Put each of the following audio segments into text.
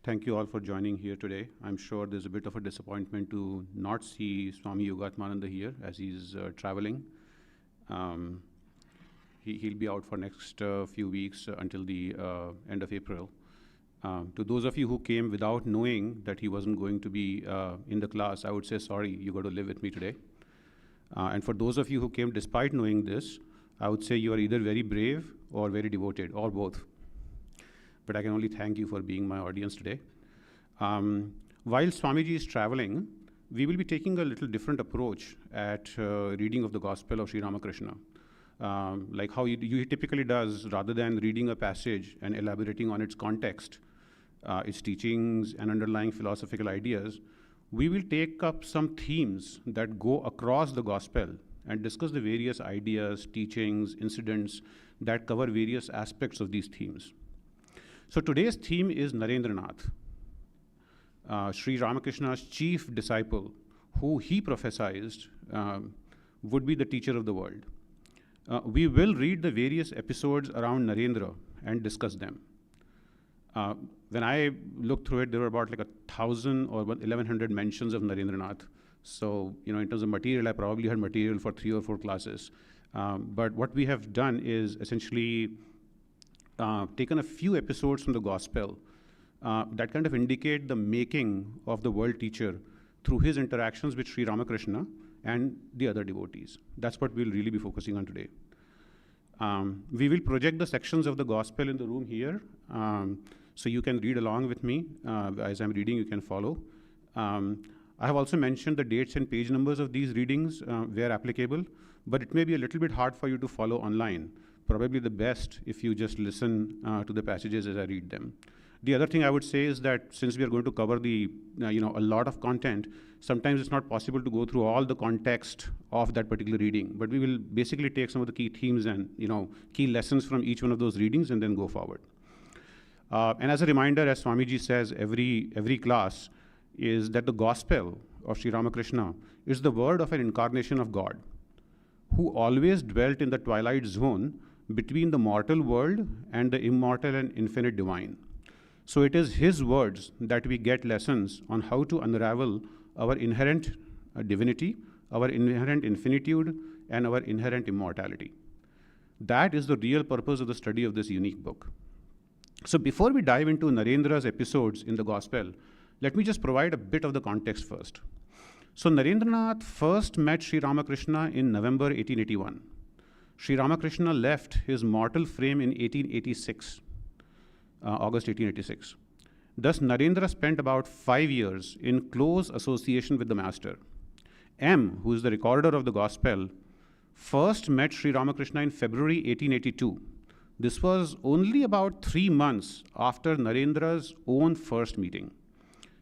Thank you all for joining here today. I'm sure there's a bit of a disappointment to not see Swami Yogatmananda here as he's traveling. He'll be out for next few weeks until the end of April. To those of you who came without knowing that he wasn't going to be in the class, I would say, sorry, you got to live with me today. And for those of you who came despite knowing this, I would say you are either very brave or very devoted, or both. But I can only thank you for being my audience today. While Swamiji is traveling, we will be taking a little different approach at reading of the Gospel of Sri Ramakrishna. Like how he typically does, rather than reading a passage and elaborating on its context, its teachings and underlying philosophical ideas, we will take up some themes that go across the Gospel and discuss the various ideas, teachings, incidents that cover various aspects of these themes. So today's theme is Narendranath, Sri Ramakrishna's chief disciple, who he prophesied would be the teacher of the world. We will read the various episodes around Narendra and discuss them. When I looked through it, there were about like 1,000 or 1,100 mentions of Narendranath. So, in terms of material, I probably had material for 3 or 4 classes. But what we have done is essentially taken a few episodes from the Gospel that kind of indicate the making of the world teacher through his interactions with Sri Ramakrishna and the other devotees. That's what we'll really be focusing on today. We will project the sections of the Gospel in the room here, so you can read along with me. As I'm reading, you can follow. I have also mentioned the dates and page numbers of these readings where applicable, but it may be a little bit hard for you to follow online. Probably the best if you just listen to the passages as I read them. The other thing I would say is that since we are going to cover a lot of content, sometimes it's not possible to go through all the context of that particular reading, but we will basically take some of the key themes and key lessons from each one of those readings and then go forward. And as a reminder, as Swamiji says every class, is that the Gospel of Sri Ramakrishna is the word of an incarnation of God, who always dwelt in the twilight zone between the mortal world and the immortal and infinite divine. So it is his words that we get lessons on how to unravel our inherent divinity, our inherent infinitude, and our inherent immortality. That is the real purpose of the study of this unique book. So before we dive into Narendra's episodes in the Gospel, let me just provide a bit of the context first. So Narendranath first met Sri Ramakrishna in November 1881. Sri Ramakrishna left his mortal frame in 1886, August 1886. Thus, Narendra spent about 5 years in close association with the Master. M, who is the recorder of the Gospel, first met Sri Ramakrishna in February 1882. This was only about 3 months after Narendra's own first meeting.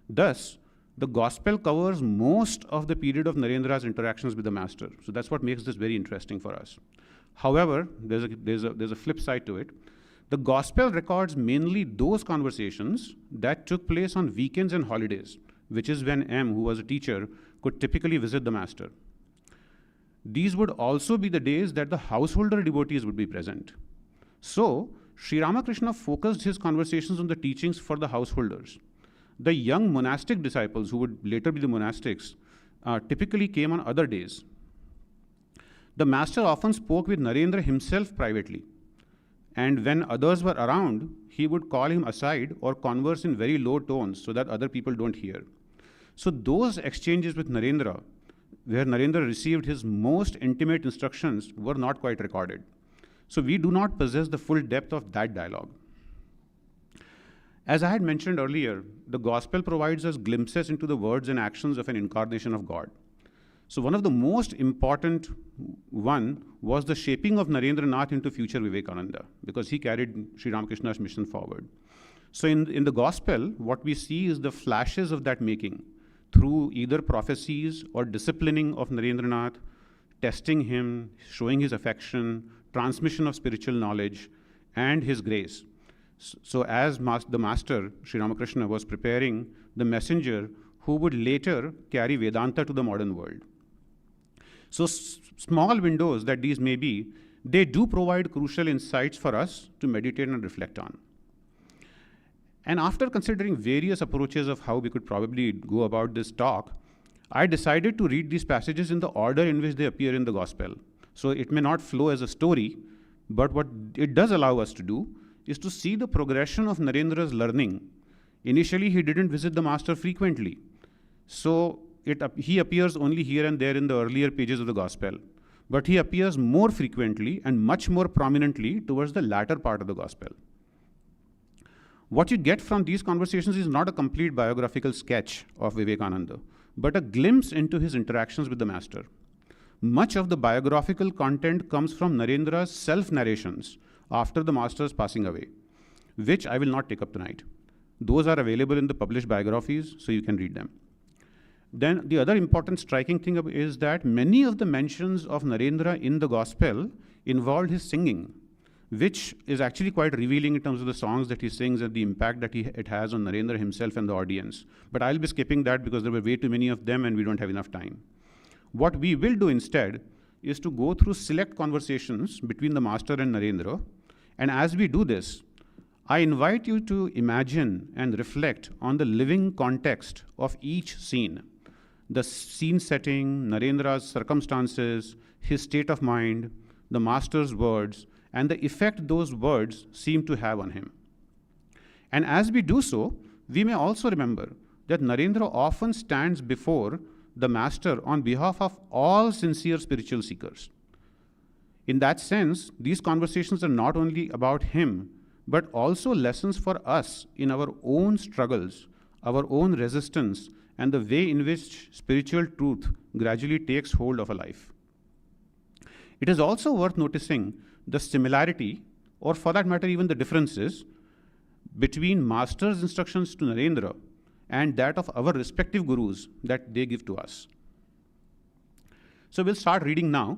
Thus, the Gospel covers most of the period of Narendra's interactions with the Master. So that's what makes this very interesting for us. However, there's a flip side to it. The Gospel records mainly those conversations that took place on weekends and holidays, which is when M, who was a teacher, could typically visit the Master. These would also be the days that the householder devotees would be present. So, Sri Ramakrishna focused his conversations on the teachings for the householders. The young monastic disciples, who would later be the monastics, typically came on other days. The Master often spoke with Narendra himself privately, and when others were around, he would call him aside or converse in very low tones so that other people don't hear. So those exchanges with Narendra, where Narendra received his most intimate instructions, were not quite recorded. So we do not possess the full depth of that dialogue. As I had mentioned earlier, the Gospel provides us glimpses into the words and actions of an incarnation of God. So one of the most important one was the shaping of Narendranath into future Vivekananda, because he carried Sri Ramakrishna's mission forward. So in the Gospel, what we see is the flashes of that making through either prophecies or disciplining of Narendranath, testing him, showing his affection, transmission of spiritual knowledge, and his grace. So as the Master, Sri Ramakrishna, was preparing the messenger who would later carry Vedanta to the modern world. So small windows that these may be, they do provide crucial insights for us to meditate and reflect on. And after considering various approaches of how we could probably go about this talk, I decided to read these passages in the order in which they appear in the Gospel. So it may not flow as a story, but what it does allow us to do is to see the progression of Narendra's learning. Initially, he didn't visit the master frequently. So he appears only here and there in the earlier pages of the Gospel. But he appears more frequently and much more prominently towards the latter part of the Gospel. What you get from these conversations is not a complete biographical sketch of Vivekananda, but a glimpse into his interactions with the master. Much of the biographical content comes from Narendra's self-narrations after the master's passing away, which I will not take up tonight. Those are available in the published biographies, so you can read them. Then the other important striking thing is that many of the mentions of Narendra in the Gospel involved his singing, which is actually quite revealing in terms of the songs that he sings and the impact that it has on Narendra himself and the audience. But I'll be skipping that because there were way too many of them and we don't have enough time. What we will do instead is to go through select conversations between the master and Narendra. And as we do this, I invite you to imagine and reflect on the living context of each scene. The scene setting, Narendra's circumstances, his state of mind, the master's words, and the effect those words seem to have on him. And as we do so, we may also remember that Narendra often stands before the master on behalf of all sincere spiritual seekers. In that sense, these conversations are not only about him, but also lessons for us in our own struggles, our own resistance, and the way in which spiritual truth gradually takes hold of a life. It is also worth noticing the similarity, or for that matter, even the differences, between master's instructions to Narendra and that of our respective gurus that they give to us. So we'll start reading now.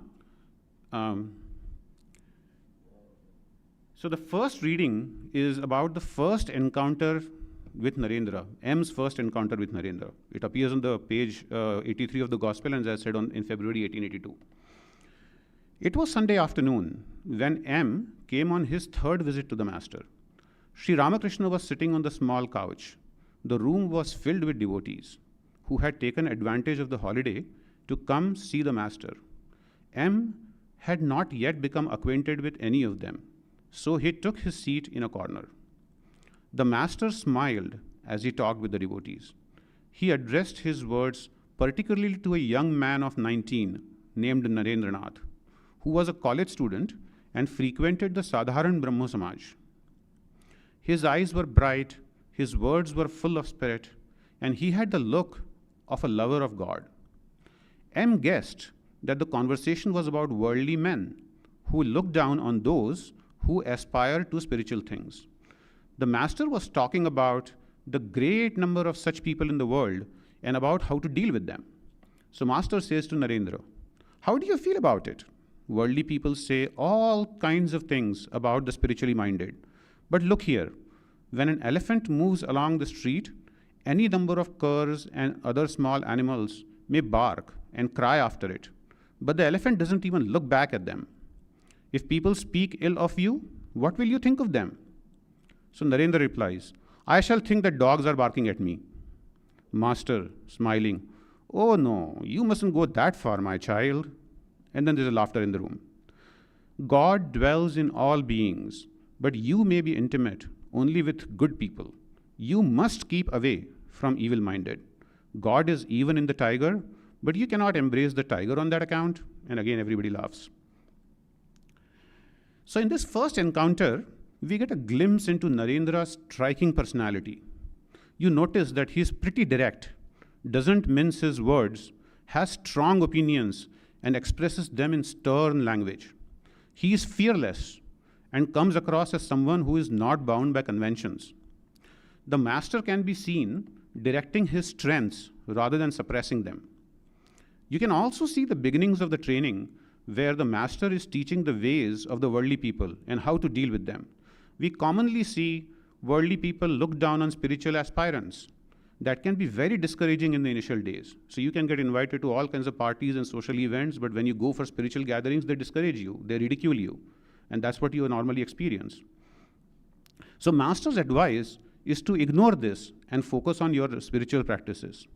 So the first reading is about the first encounter with Narendra, M's first encounter with Narendra. It appears on the page 83 of the Gospel, and as I said, in February 1882. It was Sunday afternoon when M came on his third visit to the master. Sri Ramakrishna was sitting on the small couch. The room was filled with devotees who had taken advantage of the holiday to come see the master. M had not yet become acquainted with any of them, so he took his seat in a corner. The master smiled as he talked with the devotees. He addressed his words particularly to a young man of 19 named Narendranath, who was a college student and frequented the Sadharan Brahmo Samaj. His eyes were bright, his words were full of spirit, and he had the look of a lover of God. M guessed that the conversation was about worldly men who look down on those who aspire to spiritual things. The master was talking about the great number of such people in the world and about how to deal with them. So master says to Narendra, "How do you feel about it? Worldly people say all kinds of things about the spiritually minded. But look here, when an elephant moves along the street, any number of curs and other small animals may bark and cry after it, but the elephant doesn't even look back at them. If people speak ill of you, what will you think of them?" So Narendra replies, "I shall think that dogs are barking at me." Master, smiling, "Oh no, you mustn't go that far, my child." And then there's a laughter in the room. God dwells in all beings, but you may be intimate only with good people. You must keep away from evil-minded. God is even in the tiger, but you cannot embrace the tiger on that account. And again, everybody laughs. So in this first encounter, we get a glimpse into Narendra's striking personality. You notice that he's pretty direct, doesn't mince his words, has strong opinions, and expresses them in stern language. He is fearless and comes across as someone who is not bound by conventions. The master can be seen directing his strengths rather than suppressing them. You can also see the beginnings of the training where the master is teaching the ways of the worldly people and how to deal with them. We commonly see worldly people look down on spiritual aspirants. that can be very discouraging in the initial days. So you can get invited to all kinds of parties and social events, but when you go for spiritual gatherings, they discourage you, they ridicule you. And that's what you normally experience. So Master's advice is to ignore this and focus on your spiritual practices.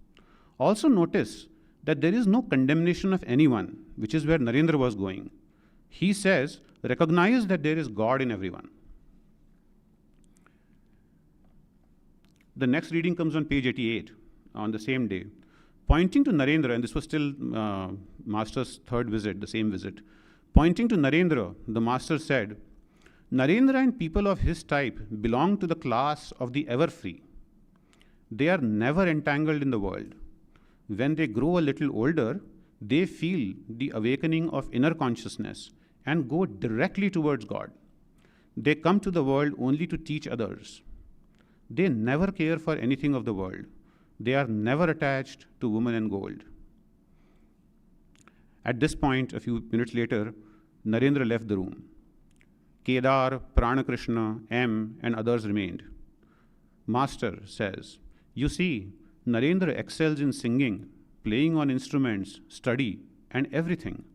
Also notice that there is no condemnation of anyone, which is where Narendra was going. He says, recognize that there is God in everyone. The next reading comes on page 88 on the same day. Pointing to Narendra, and this was still Master's third visit, the same visit. Pointing to Narendra, the Master said, Narendra and people of his type belong to the class of the ever-free. They are never entangled in the world. When they grow a little older, they feel the awakening of inner consciousness and go directly towards God. They come to the world only to teach others. They never care for anything of the world. They are never attached to woman and gold. At this point, a few minutes later, Narendra left the room. Kedar, Pranakrishna, M, and others remained. Master says, you see, Narendra excels in singing, playing on instruments, study, and everything.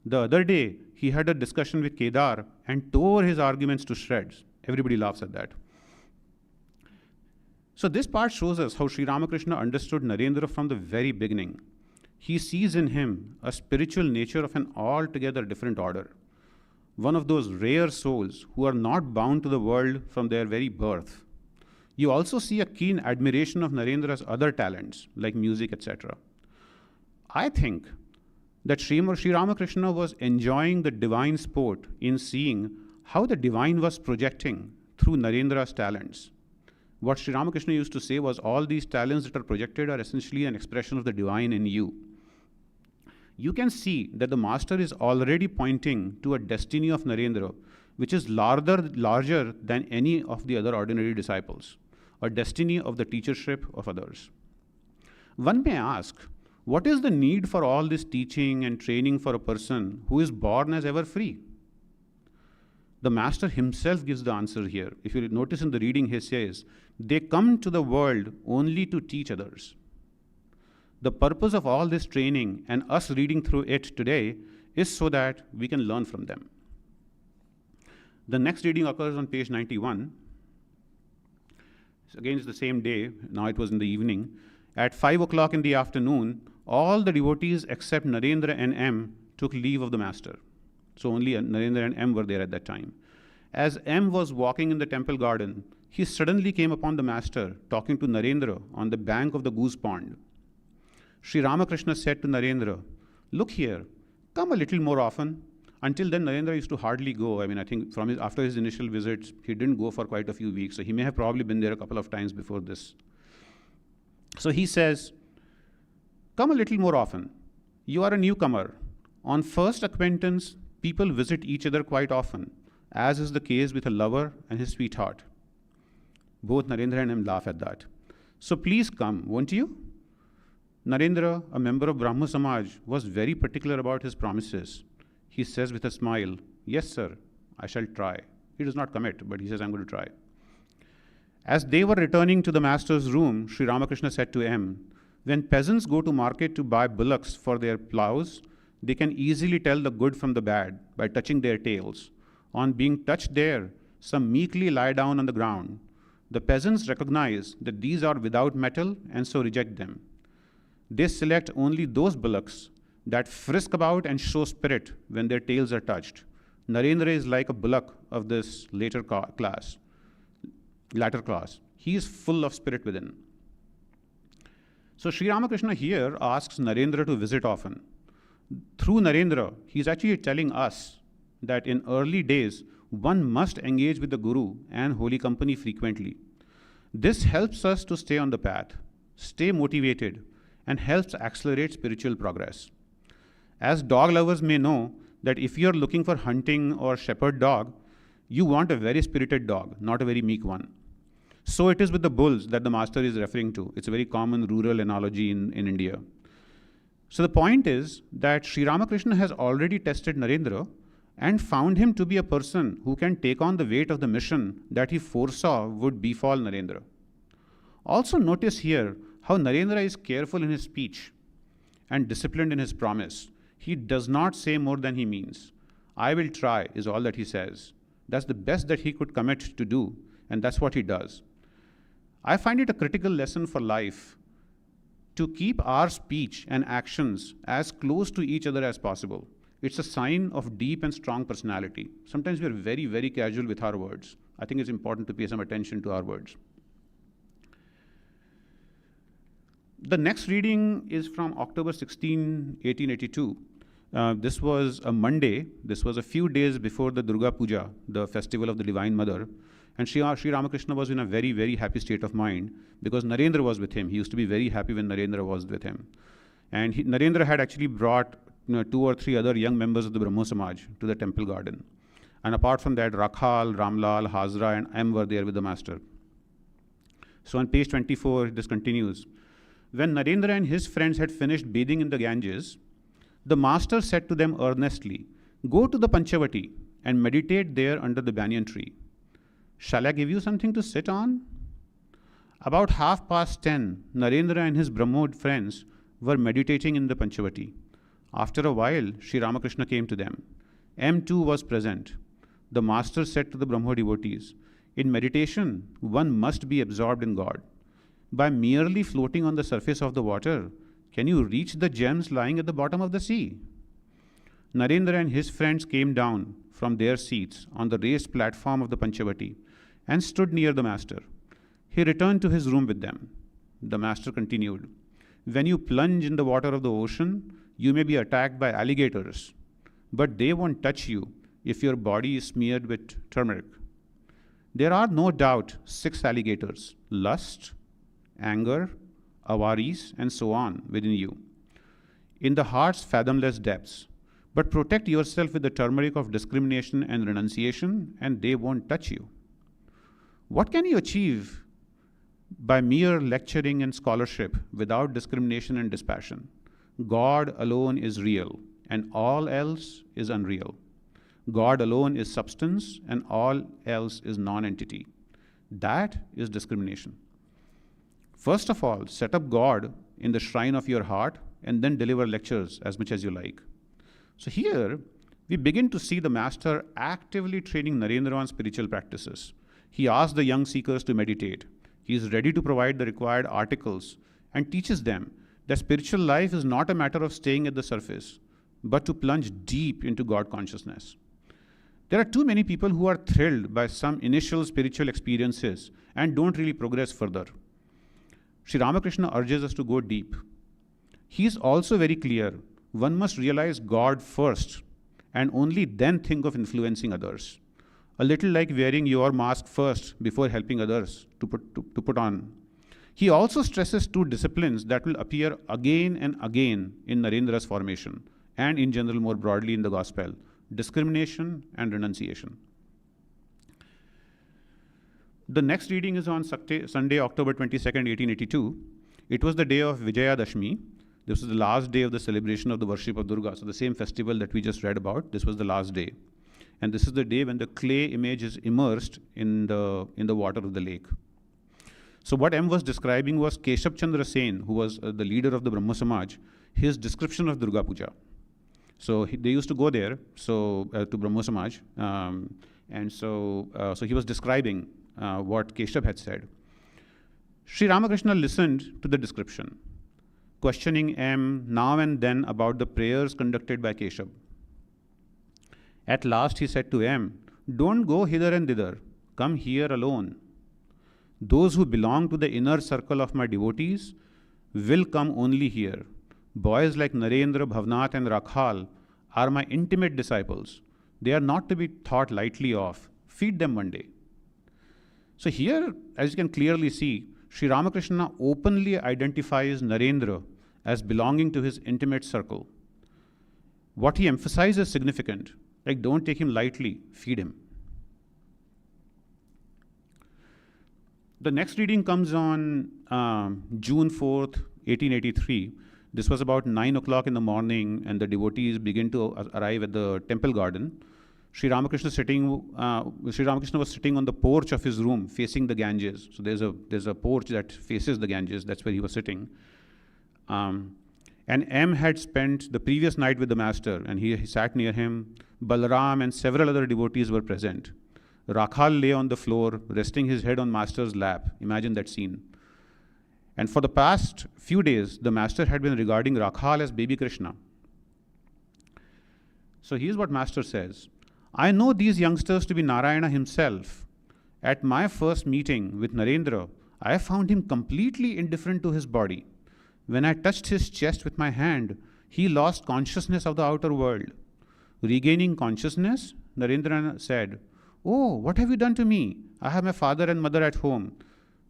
The other day, he had a discussion with Kedar and tore his arguments to shreds. Everybody laughs at that. So this part shows us how Sri Ramakrishna understood Narendra from the very beginning. He sees in him a spiritual nature of an altogether different order. One of those rare souls who are not bound to the world from their very birth. You also see a keen admiration of Narendra's other talents, like music, etc. I think that Sri Ramakrishna was enjoying the divine sport in seeing how the divine was projecting through Narendra's talents. What Sri Ramakrishna used to say was all these talents that are projected are essentially an expression of the divine in you. You can see that the Master is already pointing to a destiny of Narendra, which is larger than any of the other ordinary disciples, a destiny of the teachership of others. One may ask, what is the need for all this teaching and training for a person who is born as ever free? The Master himself gives the answer here. If you notice in the reading, he says, they come to the world only to teach others. The purpose of all this training and us reading through it today is so that we can learn from them. The next reading occurs on page 91. Again, it's the same day. Now it was in the evening. At 5 o'clock in the afternoon, all the devotees except Narendra and M took leave of the Master. So only Narendra and M were there at that time. As M was walking in the temple garden, he suddenly came upon the Master talking to Narendra on the bank of the goose pond. Sri Ramakrishna said to Narendra, look here, come a little more often. Until then, Narendra used to hardly go. I think after his initial visits, he didn't go for quite a few weeks. So he may have probably been there a couple of times before this. So he says, come a little more often. You are a newcomer. On first acquaintance, people visit each other quite often, as is the case with a lover and his sweetheart. Both Narendra and him laugh at that. So please come, won't you? Narendra, a member of Brahma Samaj, was very particular about his promises. He says with a smile, yes, sir, I shall try. He does not commit, but he says, I'm going to try. As they were returning to the Master's room, Sri Ramakrishna said to M, when peasants go to market to buy bullocks for their plows, they can easily tell the good from the bad by touching their tails. On being touched there, some meekly lie down on the ground. The peasants recognize that these are without mettle and so reject them. They select only those bullocks that frisk about and show spirit when their tails are touched. Narendra is like a bullock of this latter class. He is full of spirit within. So Sri Ramakrishna here asks Narendra to visit often. Through Narendra, he is actually telling us that in early days, one must engage with the Guru and holy company frequently. This helps us to stay on the path, stay motivated, and helps accelerate spiritual progress. As dog lovers may know that if you're looking for hunting or shepherd dog, you want a very spirited dog, not a very meek one. So it is with the bulls that the Master is referring to. It's a very common rural analogy in India. So the point is that Sri Ramakrishna has already tested Narendra and found him to be a person who can take on the weight of the mission that he foresaw would befall Narendra. Also notice here how Narendra is careful in his speech and disciplined in his promise. He does not say more than he means. I will try is all that he says. That's the best that he could commit to do, and that's what he does. I find it a critical lesson for life to keep our speech and actions as close to each other as possible. It's a sign of deep and strong personality. Sometimes we're very, very casual with our words. I think it's important to pay some attention to our words. The next reading is from October 16, 1882. This was a Monday. This was a few days before the Durga Puja, the festival of the Divine Mother. And Sri Ramakrishna was in a very, very happy state of mind because Narendra was with him. He used to be very happy when Narendra was with him. And Narendra had actually brought 2 or 3 other young members of the Brahmo Samaj to the temple garden. And apart from that, Rakhal, Ramlal, Hazra, and M were there with the master. So on page 24, this continues. When Narendra and his friends had finished bathing in the Ganges, the master said to them earnestly, "Go to the Panchavati and meditate there under the banyan tree. Shall I give you something to sit on?" About 10:30, Narendra and his Brahmo friends were meditating in the Panchavati. After a while, Sri Ramakrishna came to them. M too was present. The master said to the Brahmo devotees, "In meditation, one must be absorbed in God. By merely floating on the surface of the water, can you reach the gems lying at the bottom of the sea?" Narendra and his friends came down from their seats on the raised platform of the Panchavati and stood near the master. He returned to his room with them. The master continued, "When you plunge in the water of the ocean, you may be attacked by alligators, but they won't touch you if your body is smeared with turmeric. There are no doubt 6 alligators: lust, anger, avaris, and so on within you, in the heart's fathomless depths. But protect yourself with the turmeric of discrimination and renunciation, and they won't touch you. What can you achieve by mere lecturing and scholarship without discrimination and dispassion? God alone is real, and all else is unreal. God alone is substance, and all else is non-entity. That is discrimination. First of all, set up God in the shrine of your heart, and then deliver lectures as much as you like." So here, we begin to see the master actively training Narendra on spiritual practices. He asks the young seekers to meditate. He is ready to provide the required articles and teaches them that spiritual life is not a matter of staying at the surface, but to plunge deep into God consciousness. There are too many people who are thrilled by some initial spiritual experiences and don't really progress further. Sri Ramakrishna urges us to go deep. He is also very clear. One must realize God first and only then think of influencing others. A little like wearing your mask first before helping others to put on. He also stresses 2 disciplines that will appear again and again in Narendra's formation and in general more broadly in the gospel: discrimination and renunciation. The next reading is on Sunday, October 22nd, 1882. It was the day of Vijayadashmi. This was the last day of the celebration of the worship of Durga. So the same festival that we just read about, this was the last day. And this is the day when the clay image is immersed in the water of the lake. So what M was describing was Keshav Chandra Sen, who was the leader of the Brahmo Samaj, his description of Durga Puja. So they used to go there, to Brahmo Samaj, so he was describing what Keshav had said. Sri Ramakrishna listened to the description, questioning M now and then about the prayers conducted by Keshav. At last he said to M, "Don't go hither and thither, come here alone. Those who belong to the inner circle of my devotees will come only here. Boys like Narendra, Bhavnath, and Rakhal are my intimate disciples. They are not to be thought lightly of. Feed them one day." So here, as you can clearly see, Sri Ramakrishna openly identifies Narendra as belonging to his intimate circle. What he emphasizes is significant, like don't take him lightly, feed him. The next reading comes on June 4th, 1883. This was about 9 o'clock in the morning, and the devotees begin to arrive at the temple garden. Sri Ramakrishna was sitting on the porch of his room facing the Ganges. So there's a porch that faces the Ganges. That's where he was sitting. And M had spent the previous night with the master, and he sat near him. Balaram and several other devotees were present. Rakhal lay on the floor, resting his head on master's lap. Imagine that scene. And for the past few days, the master had been regarding Rakhal as baby Krishna. So here's what master says. I know these youngsters to be Narayana himself. At my first meeting with Narendra, I found him completely indifferent to his body. When I touched his chest with my hand, he lost consciousness of the outer world. Regaining consciousness, Narendra said, "Oh, what have you done to me? I have my father and mother at home."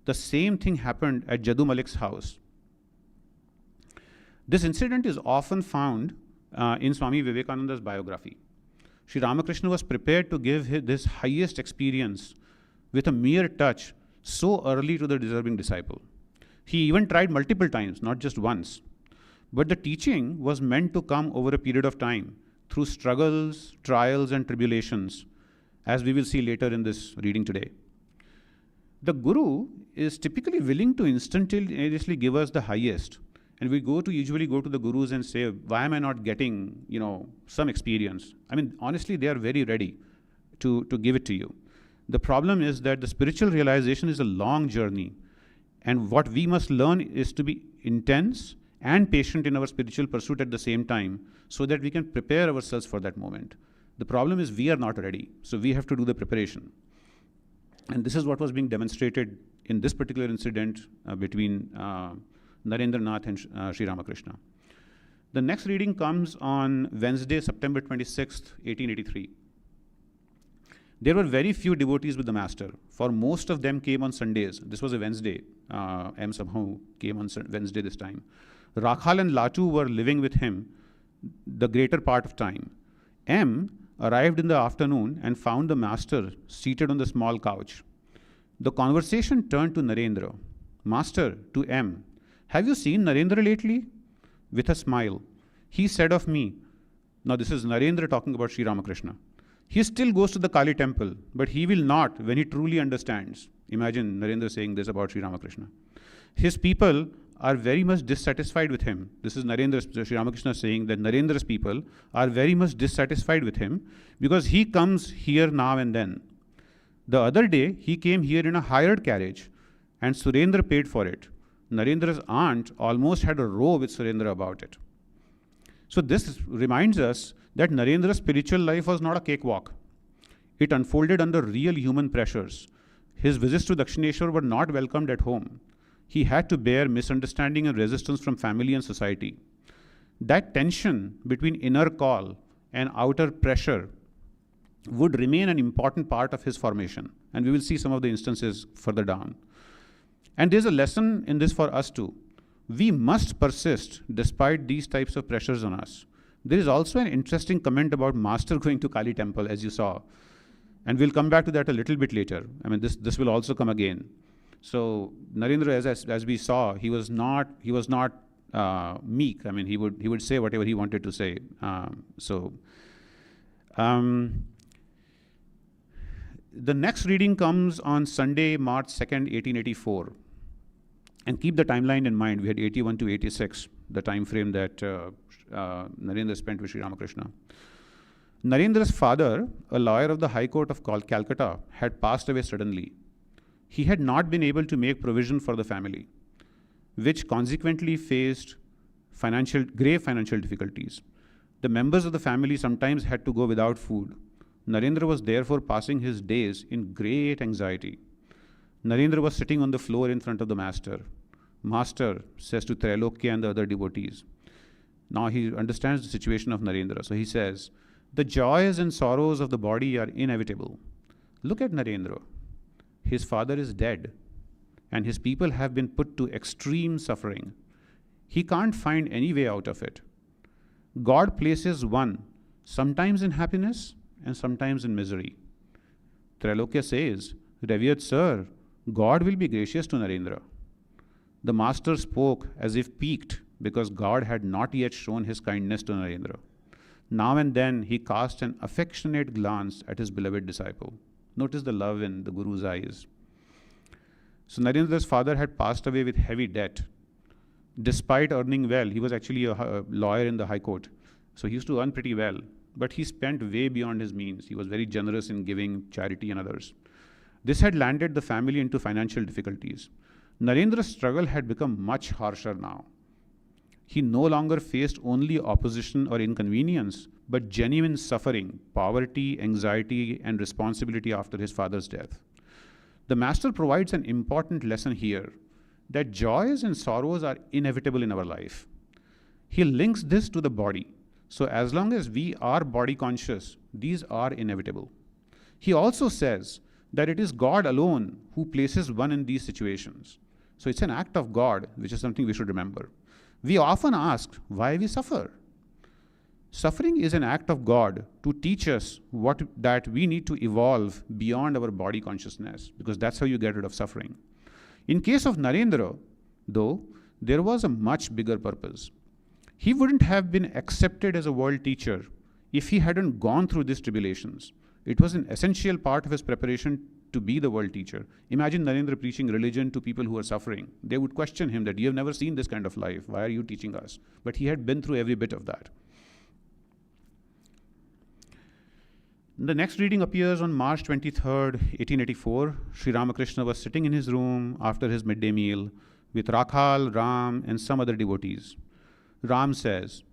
The same thing happened at Jadu Malik's house. This incident is often found in Swami Vivekananda's biography. Sri Ramakrishna was prepared to give this highest experience with a mere touch so early to the deserving disciple. He even tried multiple times, not just once. But the teaching was meant to come over a period of time through struggles, trials, and tribulations, as we will see later in this reading today. The Guru is typically willing to instantaneously give us the highest. And we usually go to the Gurus and say, why am I not getting, some experience? I mean, honestly, they are very ready to give it to you. The problem is that the spiritual realization is a long journey. And what we must learn is to be intense and patient in our spiritual pursuit at the same time, so that we can prepare ourselves for that moment. The problem is we are not ready, so we have to do the preparation. And this is what was being demonstrated in this particular incident between Narendra Nath and Sri Ramakrishna. The next reading comes on Wednesday, September 26th, 1883. There were very few devotees with the master, for most of them came on Sundays. This was a Wednesday. M somehow came on Wednesday this time. Rakhal and Latu were living with him the greater part of time. M arrived in the afternoon and found the master seated on the small couch. The conversation turned to Narendra. Master, to M, have you seen Narendra lately? With a smile, he said of me, now this is Narendra talking about Sri Ramakrishna. He still goes to the Kali temple, but he will not when he truly understands. Imagine Narendra saying this about Sri Ramakrishna. His people are very much dissatisfied with him. This is Sri Ramakrishna saying that Narendra's people are very much dissatisfied with him because he comes here now and then. The other day, he came here in a hired carriage and Surendra paid for it. Narendra's aunt almost had a row with Surendra about it. So this reminds us that Narendra's spiritual life was not a cakewalk. It unfolded under real human pressures. His visits to Dakshineshwar were not welcomed at home. He had to bear misunderstanding and resistance from family and society. That tension between inner call and outer pressure would remain an important part of his formation. And we will see some of the instances further down. And there's a lesson in this for us too. We must persist despite these types of pressures on us. There is also an interesting comment about Master going to Kali temple, as you saw. And we'll come back to that a little bit later. I mean, this will also come again. So Narendra, as we saw, he was not meek. I mean, he would say whatever he wanted to say. The next reading comes on Sunday, March 2nd, 1884. And keep the timeline in mind. We had 81 to 86, the time frame that Narendra spent with Sri Ramakrishna. Narendra's father, a lawyer of the High Court of Calcutta, had passed away suddenly. He had not been able to make provision for the family, which consequently faced grave financial difficulties. The members of the family sometimes had to go without food. Narendra was therefore passing his days in great anxiety. Narendra was sitting on the floor in front of the master. Master says to Trailokya and the other devotees. Now he understands the situation of Narendra. So he says, the joys and sorrows of the body are inevitable. Look at Narendra. His father is dead, and his people have been put to extreme suffering. He can't find any way out of it. God places one sometimes in happiness and sometimes in misery. Trailokya says, Revered Sir, God will be gracious to Narendra. The master spoke as if piqued because God had not yet shown his kindness to Narendra. Now and then he cast an affectionate glance at his beloved disciple. Notice the love in the Guru's eyes. So Narendra's father had passed away with heavy debt. Despite earning well, he was actually a lawyer in the High Court. So he used to earn pretty well, but he spent way beyond his means. He was very generous in giving charity and others. This had landed the family into financial difficulties. Narendra's struggle had become much harsher now. He no longer faced only opposition or inconvenience, but genuine suffering, poverty, anxiety, and responsibility after his father's death. The Master provides an important lesson here, that joys and sorrows are inevitable in our life. He links this to the body. So as long as we are body conscious, these are inevitable. He also says that it is God alone who places one in these situations. So it's an act of God, which is something we should remember. We often ask why we suffer. Suffering is an act of God to teach us that we need to evolve beyond our body consciousness, because that's how you get rid of suffering. In case of Narendra, though, there was a much bigger purpose. He wouldn't have been accepted as a world teacher if he hadn't gone through these tribulations. It was an essential part of his preparation to be the world teacher. Imagine Narendra preaching religion to people who are suffering. They would question him that you have never seen this kind of life. Why are you teaching us? But he had been through every bit of that. The next reading appears on March 23rd, 1884. Sri Ramakrishna was sitting in his room after his midday meal with Rakhal, Ram, and some other devotees. Ram says,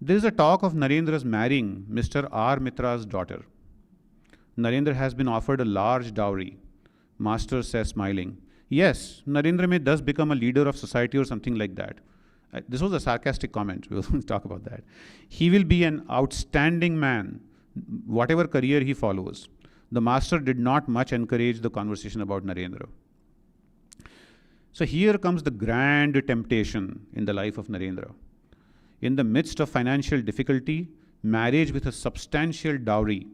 "There is a talk of Narendra's marrying Mr. R. Mitra's daughter. Narendra has been offered a large dowry." Master says, smiling, "Yes, Narendra may thus become a leader of society or something like that." This was a sarcastic comment. We'll talk about that. "He will be an outstanding man, whatever career he follows." The Master did not much encourage the conversation about Narendra. So here comes the grand temptation in the life of Narendra. In the midst of financial difficulty, marriage with a substantial dowry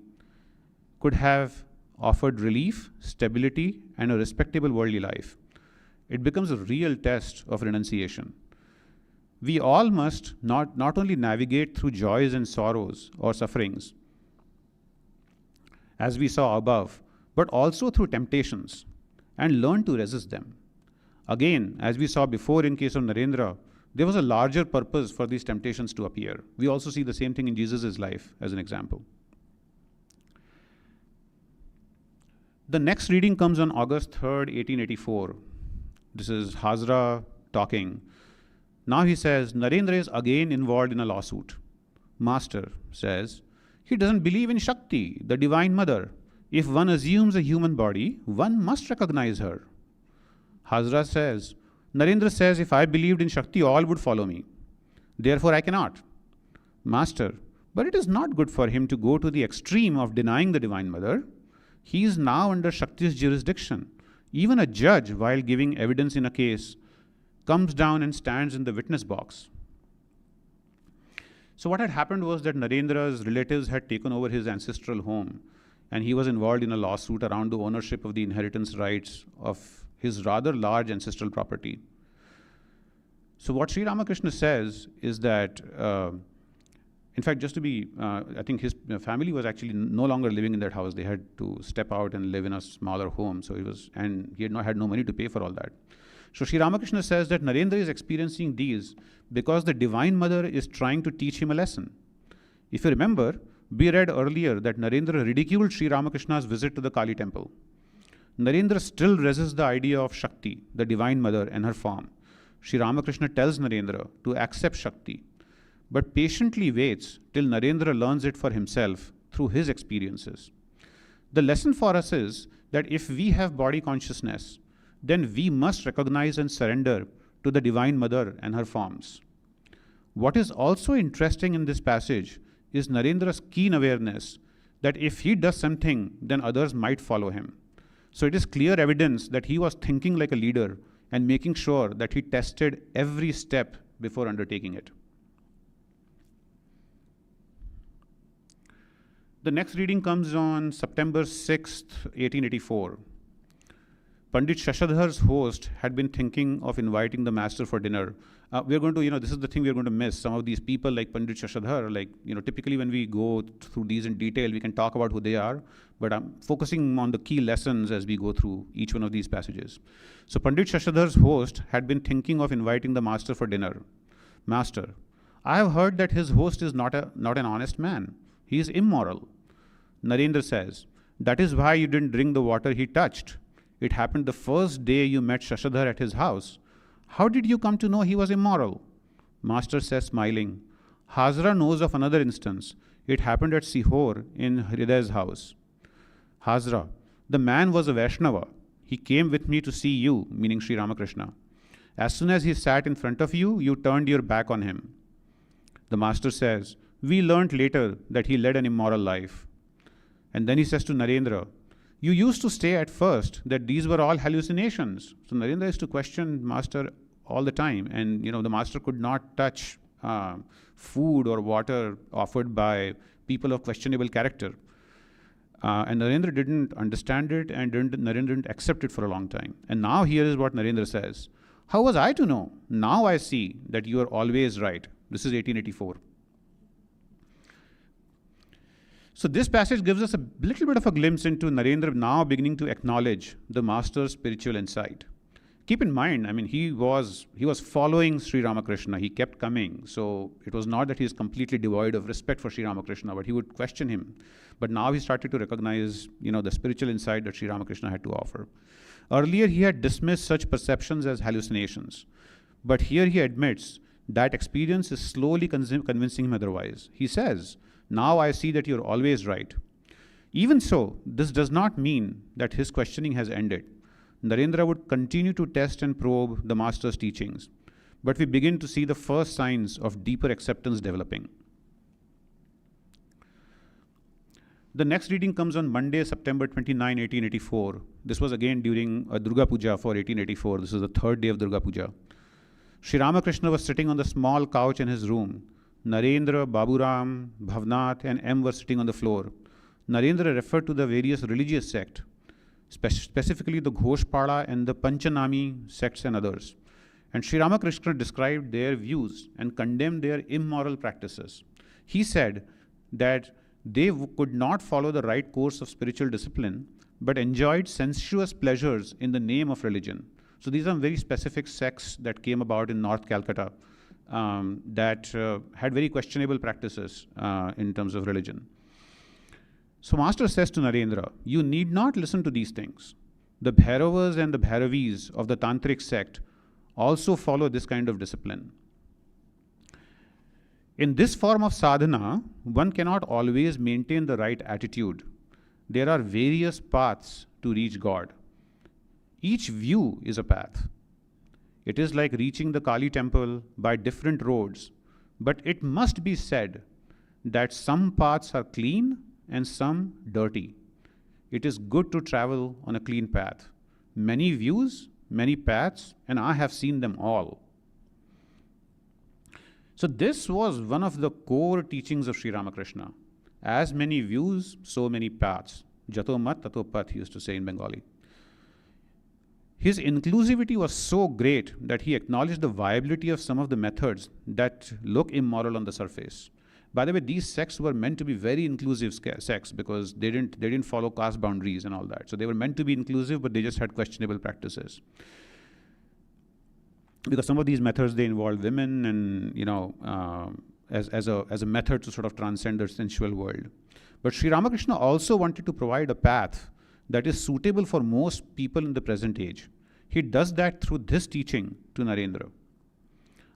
could have offered relief, stability, and a respectable worldly life. It becomes a real test of renunciation. We all must not only navigate through joys and sorrows or sufferings, as we saw above, but also through temptations and learn to resist them. Again, as we saw before in case of Narendra, there was a larger purpose for these temptations to appear. We also see the same thing in Jesus' life as an example. The next reading comes on August 3rd, 1884. This is Hazra talking. Now he says, Narendra is again involved in a lawsuit. Master says, he doesn't believe in Shakti, the Divine Mother. If one assumes a human body, one must recognize her. Hazra says, Narendra says, if I believed in Shakti, all would follow me. Therefore, I cannot. Master, but it is not good for him to go to the extreme of denying the Divine Mother. He is now under Shakti's jurisdiction. Even a judge, while giving evidence in a case, comes down and stands in the witness box. So what had happened was that Narendra's relatives had taken over his ancestral home, and he was involved in a lawsuit around the ownership of the inheritance rights of his rather large ancestral property. So what Sri Ramakrishna says is that, in fact, just to be, I think his family was actually no longer living in that house. They had to step out and live in a smaller home. So he had no money to pay for all that. So Sri Ramakrishna says that Narendra is experiencing these because the Divine Mother is trying to teach him a lesson. If you remember, we read earlier that Narendra ridiculed Sri Ramakrishna's visit to the Kali temple. Narendra still resists the idea of Shakti, the Divine Mother, and her form. Sri Ramakrishna tells Narendra to accept Shakti, but patiently waits till Narendra learns it for himself through his experiences. The lesson for us is that if we have body consciousness, then we must recognize and surrender to the Divine Mother and her forms. What is also interesting in this passage is Narendra's keen awareness that if he does something, then others might follow him. So it is clear evidence that he was thinking like a leader and making sure that he tested every step before undertaking it. The next reading comes on September 6th, 1884. Pandit Shashadhar's host had been thinking of inviting the master for dinner. We're going to, this is the thing we're going to miss. Some of these people like Pandit Shashadhar, typically when we go through these in detail, we can talk about who they are, but I'm focusing on the key lessons as we go through each one of these passages. So Pandit Shashadhar's host had been thinking of inviting the master for dinner. Master, I have heard that his host is not an honest man. He is immoral. Narendra says, that is why you didn't drink the water he touched. It happened the first day you met Shashadhar at his house. How did you come to know he was immoral? Master says, smiling, Hazra knows of another instance. It happened at Sihor in Hriday's house. Hazra, the man was a Vaishnava. He came with me to see you, meaning Sri Ramakrishna. As soon as he sat in front of you, you turned your back on him. The master says, we learnt later that he led an immoral life. And then he says to Narendra, you used to say at first that these were all hallucinations. So Narendra used to question Master all the time. And, the Master could not touch food or water offered by people of questionable character. And Narendra didn't understand it, and Narendra didn't accept it for a long time. And now here is what Narendra says. How was I to know? Now I see that you are always right. This is 1884. So this passage gives us a little bit of a glimpse into Narendra now beginning to acknowledge the master's spiritual insight. Keep in mind, he was following Sri Ramakrishna. He kept coming. So it was not that he is completely devoid of respect for Sri Ramakrishna, but he would question him. But now he started to recognize, the spiritual insight that Sri Ramakrishna had to offer. Earlier, he had dismissed such perceptions as hallucinations. But here he admits that experience is slowly convincing him otherwise. He says, now I see that you're always right. Even so, this does not mean that his questioning has ended. Narendra would continue to test and probe the master's teachings, but we begin to see the first signs of deeper acceptance developing. The next reading comes on Monday, September 29, 1884. This was again during a Durga Puja for 1884. This is the third day of Durga Puja. Sri Ramakrishna was sitting on the small couch in his room. Narendra, Baburam, Bhavnath, and M were sitting on the floor. Narendra referred to the various religious sects, specifically the Ghoshpala and the Panchanami sects and others. And Sri Ramakrishna described their views and condemned their immoral practices. He said that they could not follow the right course of spiritual discipline, but enjoyed sensuous pleasures in the name of religion. So these are very specific sects that came about in North Calcutta that had very questionable practices in terms of religion. So Master says to Narendra, you need not listen to these things. The Bhairavas and the Bhairavis of the Tantric sect also follow this kind of discipline. In this form of sadhana, one cannot always maintain the right attitude. There are various paths to reach God. Each view is a path. It is like reaching the Kali temple by different roads, but it must be said that some paths are clean and some dirty. It is good to travel on a clean path. Many views, many paths, and I have seen them all. So this was one of the core teachings of Sri Ramakrishna. As many views, so many paths. Jato mat, tato path, he used to say in Bengali. His inclusivity was so great that he acknowledged the viability of some of the methods that look immoral on the surface. By the way, these sects were meant to be very inclusive sects because they didn't follow caste boundaries and all that. So they were meant to be inclusive, but they just had questionable practices. Because some of these methods, they involved women and, as a method to sort of transcend the sensual world. But Sri Ramakrishna also wanted to provide a path that is suitable for most people in the present age. He does that through this teaching to Narendra.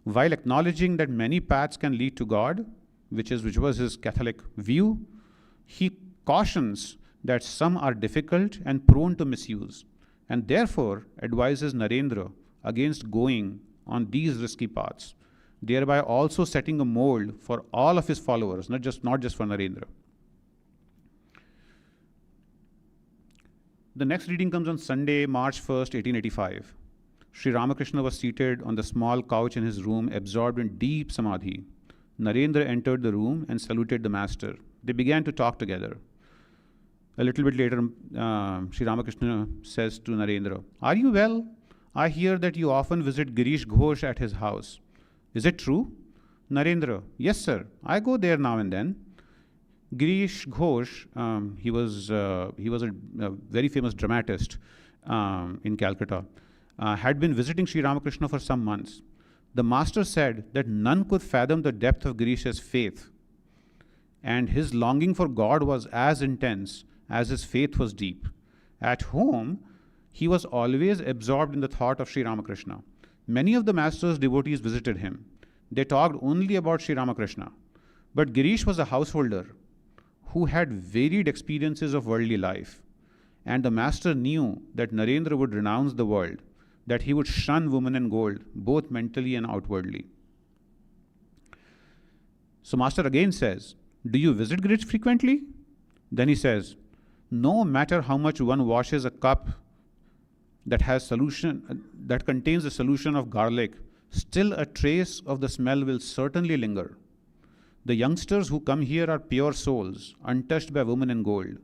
While acknowledging that many paths can lead to God, which was his Catholic view, he cautions that some are difficult and prone to misuse, and therefore advises Narendra against going on these risky paths, thereby also setting a mold for all of his followers, not just for Narendra. The next reading comes on Sunday, March 1st, 1885. Sri Ramakrishna was seated on the small couch in his room, absorbed in deep samadhi. Narendra entered the room and saluted the master. They began to talk together. A little bit later, Sri Ramakrishna says to Narendra, "Are you well? I hear that you often visit Girish Ghosh at his house. Is it true?" Narendra, "Yes, sir. I go there now and then." Girish Ghosh, he was a very famous dramatist in Calcutta, had been visiting Sri Ramakrishna for some months. The master said that none could fathom the depth of Girish's faith, and his longing for God was as intense as his faith was deep. At home, he was always absorbed in the thought of Sri Ramakrishna. Many of the master's devotees visited him. They talked only about Sri Ramakrishna. But Girish was a householder who had varied experiences of worldly life. And the master knew that Narendra would renounce the world, that he would shun women and gold, both mentally and outwardly. So master again says, "Do you visit Girish frequently?" Then he says, "No matter how much one washes a cup that contains a solution of garlic, still a trace of the smell will certainly linger. The youngsters who come here are pure souls, untouched by women and gold.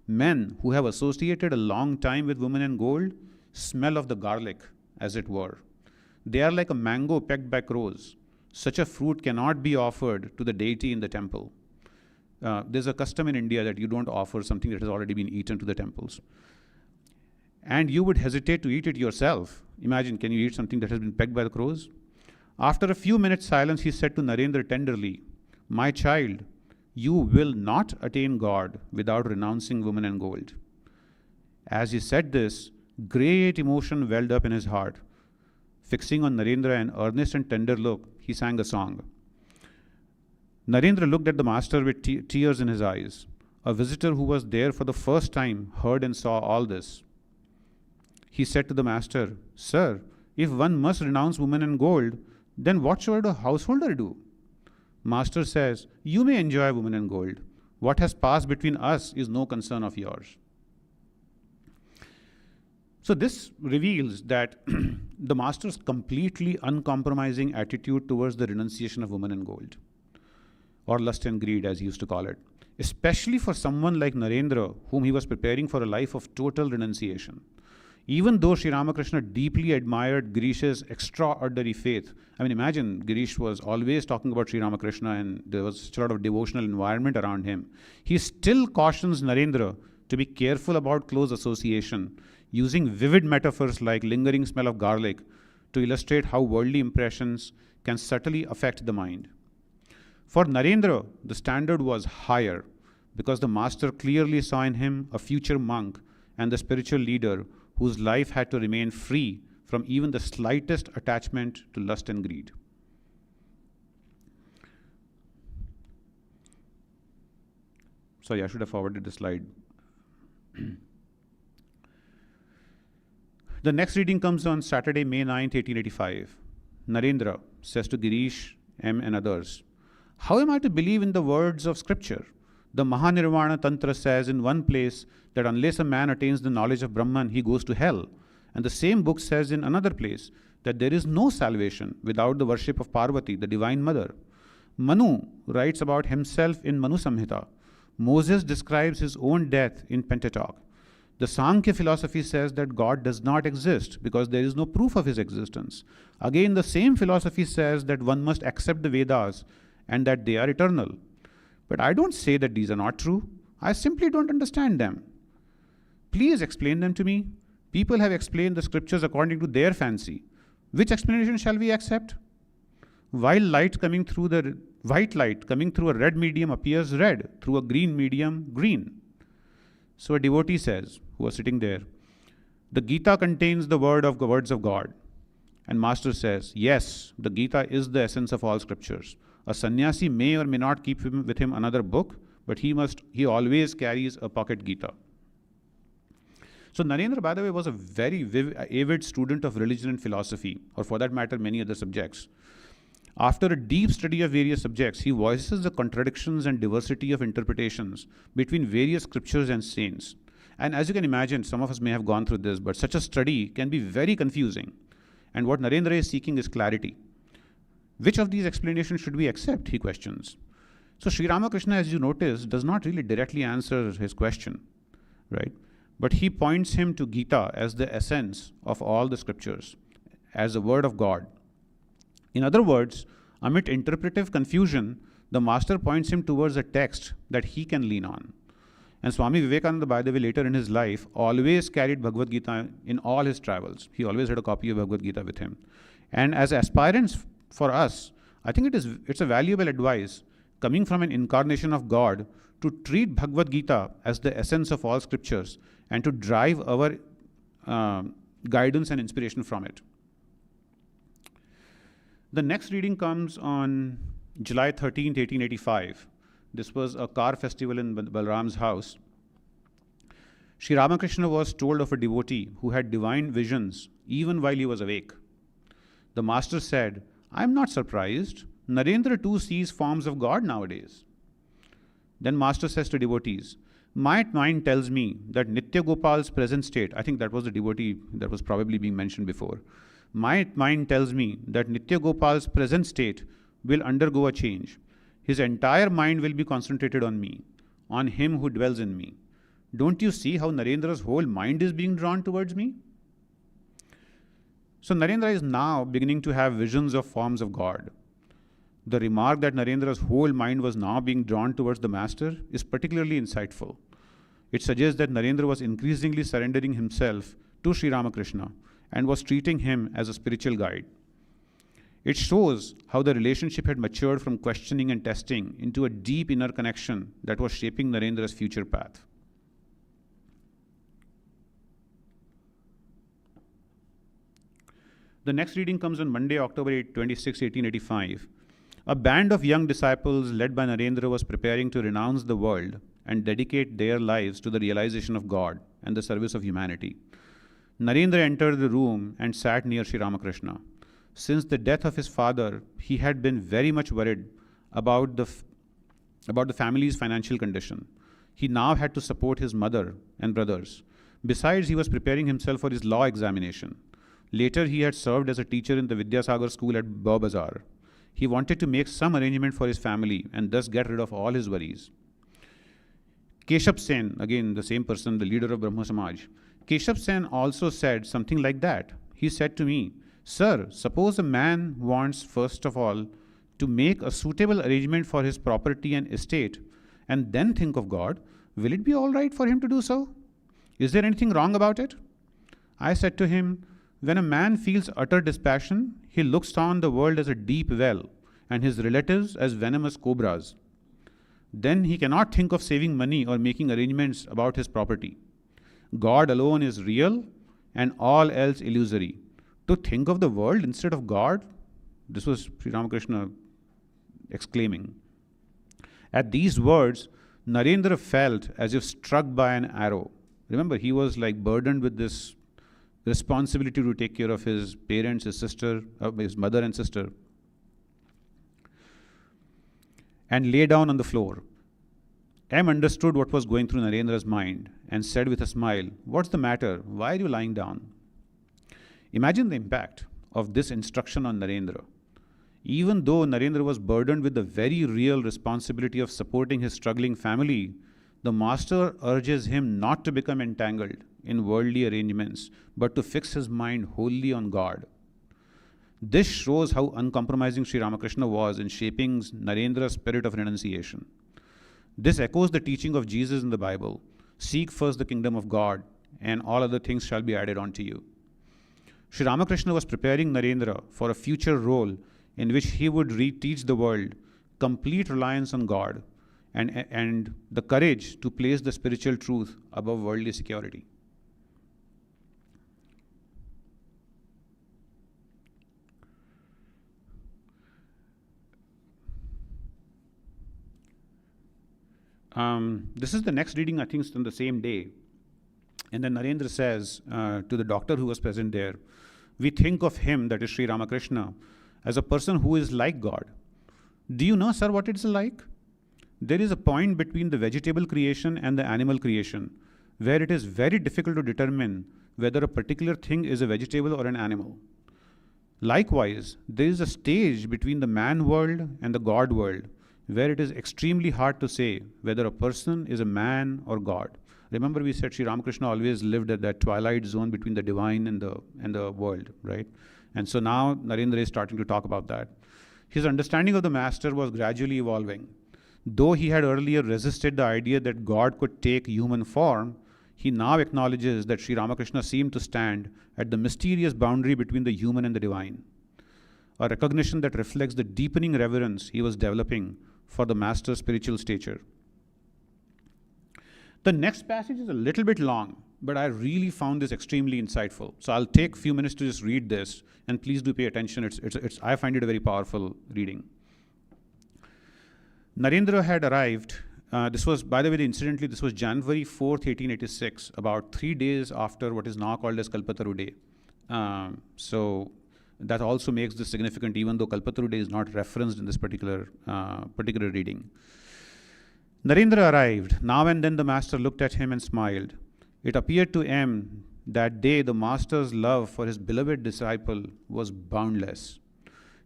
Men who have associated a long time with women and gold smell of the garlic, as it were. They are like a mango pecked by crows. Such a fruit cannot be offered to the deity in the temple." There's a custom in India that you don't offer something that has already been eaten to the temples. And you would hesitate to eat it yourself. Imagine, can you eat something that has been pecked by the crows? After a few minutes' silence, he said to Narendra tenderly, "My child, you will not attain God without renouncing women and gold." As he said this, great emotion welled up in his heart. Fixing on Narendra an earnest and tender look, he sang a song. Narendra looked at the master with tears in his eyes. A visitor who was there for the first time heard and saw all this. He said to the master, "Sir, if one must renounce women and gold, then what should a householder do?" Master says, "You may enjoy women and gold. What has passed between us is no concern of yours." So this reveals that the master's completely uncompromising attitude towards the renunciation of women and gold, or lust and greed as he used to call it, especially for someone like Narendra, whom he was preparing for a life of total renunciation. Even though Sri Ramakrishna deeply admired Girish's extraordinary faith, I mean, imagine Girish was always talking about Sri Ramakrishna and there was such a lot of devotional environment around him. He still cautions Narendra to be careful about close association, using vivid metaphors like lingering smell of garlic to illustrate how worldly impressions can subtly affect the mind. For Narendra, the standard was higher because the master clearly saw in him a future monk and the spiritual leader whose life had to remain free from even the slightest attachment to lust and greed. Sorry, I should have forwarded the slide. The next reading comes on Saturday, May 9th, 1885. Narendra says to Girish M. and others, "How am I to believe in the words of scripture? The Mahanirvana Tantra says in one place that unless a man attains the knowledge of Brahman, he goes to hell. And the same book says in another place that there is no salvation without the worship of Parvati, the Divine Mother. Manu writes about himself in Manu Samhita. Moses describes his own death in Pentateuch. The Sankhya philosophy says that God does not exist because there is no proof of his existence. Again, the same philosophy says that one must accept the Vedas and that they are eternal. But I don't say that these are not true. I simply don't understand them. Please explain them to me. People have explained the scriptures according to their fancy. Which explanation shall we accept? White light coming through a red medium appears red, through a green medium, green. So a devotee says, who was sitting there, the Gita contains the words of God. And Master says, yes, the Gita is the essence of all scriptures. A sannyasi may or may not keep with him another book, but he always carries a pocket Gita. So Narendra, by the way, was a very avid student of religion and philosophy, or for that matter, many other subjects. After a deep study of various subjects, he voices the contradictions and diversity of interpretations between various scriptures and saints. And as you can imagine, some of us may have gone through this, but such a study can be very confusing. And what Narendra is seeking is clarity. Which of these explanations should we accept, he questions. So Sri Ramakrishna, as you notice, does not really directly answer his question. right? But he points him to Gita as the essence of all the scriptures, as the word of God. In other words, amid interpretive confusion, the master points him towards a text that he can lean on. And Swami Vivekananda, by the way, later in his life, always carried Bhagavad Gita in all his travels. He always had a copy of Bhagavad Gita with him. And as aspirants for us, I think it's a valuable advice coming from an incarnation of God to treat Bhagavad Gita as the essence of all scriptures and to drive our guidance and inspiration from it. The next reading comes on July 13th, 1885. This was a car festival in Balram's house. Sri Ramakrishna was told of a devotee who had divine visions even while he was awake. The master said, "I am not surprised. Narendra too sees forms of God nowadays." Then master says to devotees, "My mind tells me that Nitya Gopal's present state," I think that was the devotee that was probably being mentioned before. "My mind tells me that Nitya Gopal's present state will undergo a change. His entire mind will be concentrated on me, on him who dwells in me. Don't you see how Narendra's whole mind is being drawn towards me?" So Narendra is now beginning to have visions of forms of God. The remark that Narendra's whole mind was now being drawn towards the master is particularly insightful. It suggests that Narendra was increasingly surrendering himself to Sri Ramakrishna and was treating him as a spiritual guide. It shows how the relationship had matured from questioning and testing into a deep inner connection that was shaping Narendra's future path. The next reading comes on Monday, October 26, 1885. A band of young disciples led by Narendra was preparing to renounce the world and dedicate their lives to the realization of God and the service of humanity. Narendra entered the room and sat near Sri Ramakrishna. Since the death of his father, he had been very much worried about the family's financial condition. He now had to support his mother and brothers. Besides, he was preparing himself for his law examination. Later, he had served as a teacher in the Vidyasagar school at Baobazar. He wanted to make some arrangement for his family and thus get rid of all his worries. Keshav Sen, again the same person, the leader of Brahma Samaj, Keshav Sen also said something like that. He said to me, "Sir, suppose a man wants first of all to make a suitable arrangement for his property and estate and then think of God, will it be all right for him to do so? Is there anything wrong about it?" I said to him, "When a man feels utter dispassion, he looks on the world as a deep well and his relatives as venomous cobras. Then he cannot think of saving money or making arrangements about his property. God alone is real and all else illusory. To think of the world instead of God?" This was Sri Ramakrishna exclaiming. At these words, Narendra felt as if struck by an arrow. Remember, he was like burdened with this responsibility to take care of his parents, his sister, his mother and sister, and lay down on the floor. M understood what was going through Narendra's mind and said with a smile, "What's the matter? Why are you lying down?" Imagine the impact of this instruction on Narendra. Even though Narendra was burdened with the very real responsibility of supporting his struggling family, the master urges him not to become entangled in worldly arrangements, but to fix his mind wholly on God. This shows how uncompromising Sri Ramakrishna was in shaping Narendra's spirit of renunciation. This echoes the teaching of Jesus in the Bible: "Seek first the kingdom of God, and all other things shall be added on to you." Sri Ramakrishna was preparing Narendra for a future role in which he would teach the world complete reliance on God and the courage to place the spiritual truth above worldly security. This is the next reading, I think it's on the same day. And then Narendra says to the doctor who was present there, "We think of him," that is Sri Ramakrishna, "as a person who is like God. Do you know, sir, what it's like? There is a point between the vegetable creation and the animal creation where it is very difficult to determine whether a particular thing is a vegetable or an animal. Likewise, there is a stage between the man world and the God world where it is extremely hard to say whether a person is a man or God, Remember we said Sri Ramakrishna always lived at that twilight zone between the divine and the world, right? And so now Narendra is starting to talk about that. His understanding of the master was gradually evolving. Though he had earlier resisted the idea that God could take human form, he now acknowledges that Sri Ramakrishna seemed to stand at the mysterious boundary between the human and the divine, a recognition that reflects the deepening reverence he was developing for the master's spiritual stature. The next passage is a little bit long, but I really found this extremely insightful. So I'll take a few minutes to just read this, and please do pay attention. I find it a very powerful reading. Narendra had arrived. This was, by the way, incidentally, this was January 4th, 1886, about 3 days after what is now called as Kalpataru Day. So that also makes this significant, even though Kalpataru Day is not referenced in this particular reading. Narendra arrived. Now and then the master looked at him and smiled. It appeared to M that day the master's love for his beloved disciple was boundless.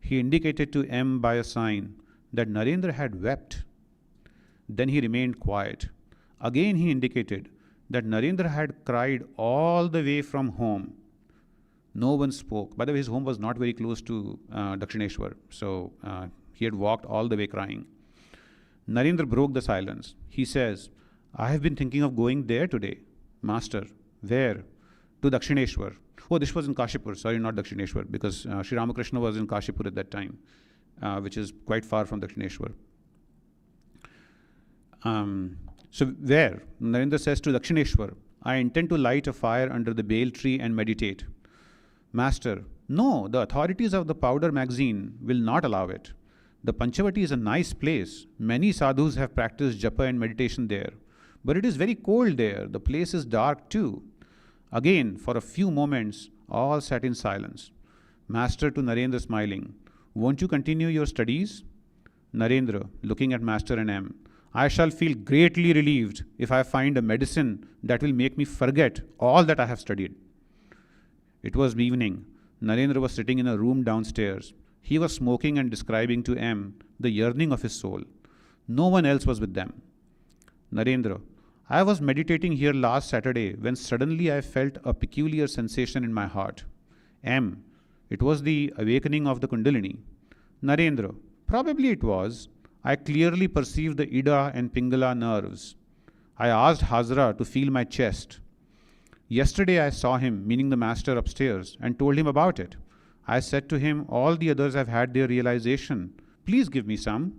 He indicated to M by a sign that Narendra had wept. Then he remained quiet. Again he indicated that Narendra had cried all the way from home. No one spoke. By the way, his home was not very close to Dakshineshwar, so he had walked all the way crying. Narendra broke the silence. He says, I have been thinking of going there today. Master, where? To Dakshineshwar. Oh, this was in Kashipur. Sorry, not Dakshineshwar, because Sri Ramakrishna was in Kashipur at that time, which is quite far from Dakshineshwar. So where? Narendra says to Dakshineshwar, I intend to light a fire under the bale tree and meditate. Master, no, the authorities of the powder magazine will not allow it. The Panchavati is a nice place. Many sadhus have practiced japa and meditation there. But it is very cold there. The place is dark too. Again, for a few moments, all sat in silence. Master to Narendra smiling, won't you continue your studies? Narendra, looking at Master and M, I shall feel greatly relieved if I find a medicine that will make me forget all that I have studied. It was evening. Narendra was sitting in a room downstairs. He was smoking and describing to M the yearning of his soul. No one else was with them. Narendra, I was meditating here last Saturday when suddenly I felt a peculiar sensation in my heart. M, it was the awakening of the Kundalini. Narendra, probably it was. I clearly perceived the Ida and Pingala nerves. I asked Hazra to feel my chest. Yesterday I saw him, meaning the master upstairs, and told him about it. I said to him, all the others have had their realization. Please give me some.